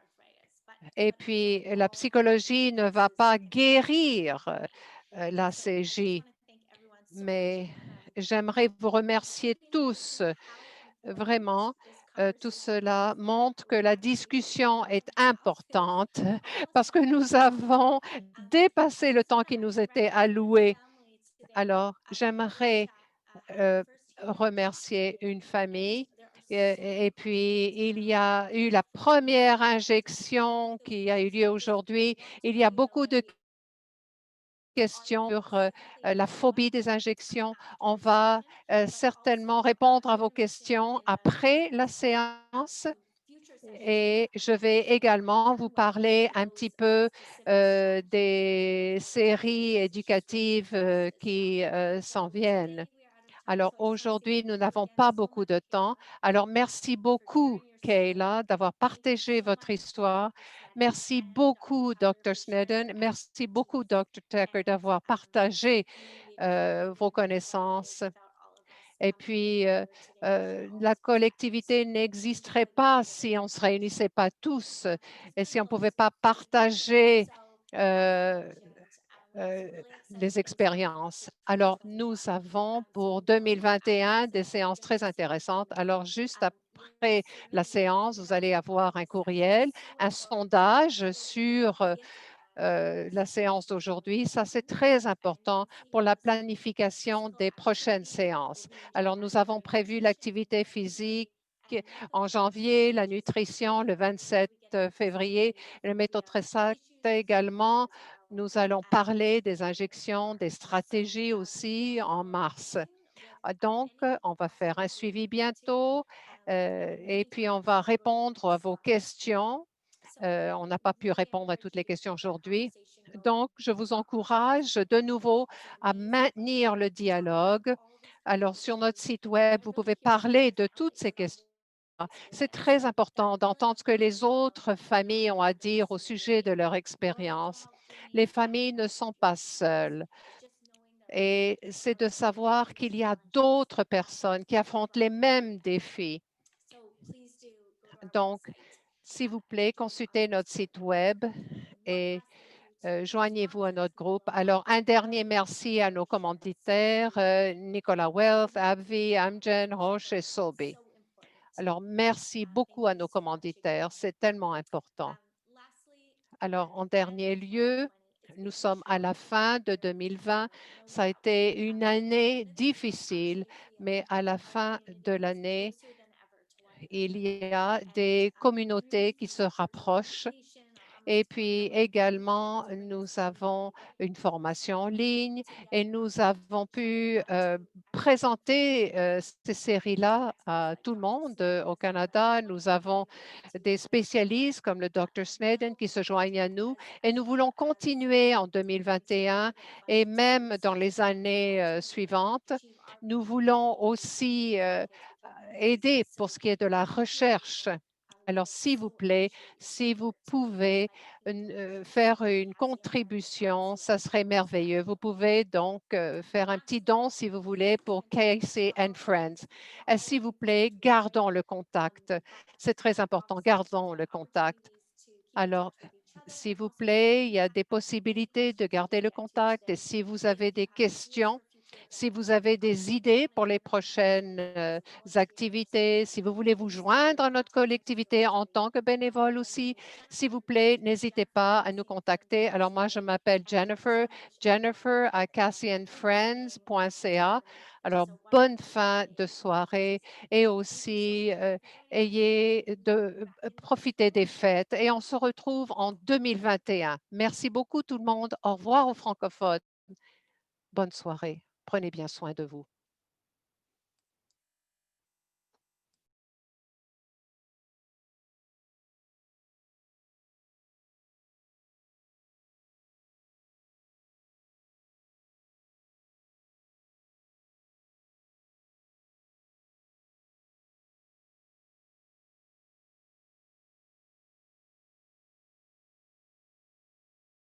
Et puis, la psychologie ne va pas guérir la CJ. Mais j'aimerais vous remercier tous. Vraiment, tout cela montre que la discussion est importante parce que nous avons dépassé le temps qui nous était alloué. Alors, j'aimerais remercier une famille. Et puis, il y a eu la première injection qui a eu lieu aujourd'hui. Il y a beaucoup de questions sur la phobie des injections. On va certainement répondre à vos questions après la séance. Et je vais également vous parler un petit peu des séries éducatives qui s'en viennent. Alors aujourd'hui, nous n'avons pas beaucoup de temps. Alors merci beaucoup, Kayla, d'avoir partagé votre histoire. Merci beaucoup, Dr. Snedden. Merci beaucoup, Dr. Tucker, d'avoir partagé vos connaissances. Et puis, la collectivité n'existerait pas si on ne se réunissait pas tous et si on ne pouvait pas partager euh, euh, les expériences. Alors, nous avons pour 2021 des séances très intéressantes. Alors, juste après la séance, vous allez avoir un courriel, un sondage sur la séance d'aujourd'hui. Ça, c'est très important pour la planification des prochaines séances. Alors, nous avons prévu l'activité physique en janvier, la nutrition le 27 février, le méthotrexate également. Nous allons parler des injections, des stratégies aussi en mars. Donc, on va faire un suivi bientôt et puis on va répondre à vos questions. On n'a pas pu répondre à toutes les questions aujourd'hui. Donc, je vous encourage de nouveau à maintenir le dialogue. Alors, sur notre site Web, vous pouvez parler de toutes ces questions. C'est très important d'entendre ce que les autres familles ont à dire au sujet de leur expérience. Les familles ne sont pas seules et c'est de savoir qu'il y a d'autres personnes qui affrontent les mêmes défis. Donc, s'il vous plaît, consultez notre site Web et joignez-vous à notre groupe. Alors, un dernier merci à nos commanditaires, Nicolas Wealth, Avi, Amgen, Roche et Sobe. Alors, merci beaucoup à nos commanditaires. C'est tellement important. Alors, en dernier lieu, nous sommes à la fin de 2020. Ça a été une année difficile, mais à la fin de l'année, il y a des communautés qui se rapprochent. Et puis également, nous avons une formation en ligne et nous avons pu présenter ces séries-là à tout le monde au Canada. Nous avons des spécialistes comme le Dr. Snedden qui se joignent à nous et nous voulons continuer en 2021 et même dans les années suivantes. Nous voulons aussi aider pour ce qui est de la recherche. Alors, s'il vous plaît, si vous pouvez faire une contribution, ça serait merveilleux. Vous pouvez donc faire un petit don si vous voulez pour Casey and Friends. S'il vous plaît, gardons le contact. C'est très important, gardons le contact. Alors, s'il vous plaît, il y a des possibilités de garder le contact et si vous avez des questions Si vous avez des idées pour les prochaines activités, si vous voulez vous joindre à notre collectivité en tant que bénévole aussi, s'il vous plaît, n'hésitez pas à nous contacter. Alors moi, je m'appelle Jennifer, Jennifer à cassieandfriends.ca. Alors, bonne fin de soirée et aussi profitez des fêtes et on se retrouve en 2021. Merci beaucoup tout le monde. Au revoir aux francophones. Bonne soirée. Prenez bien soin de vous.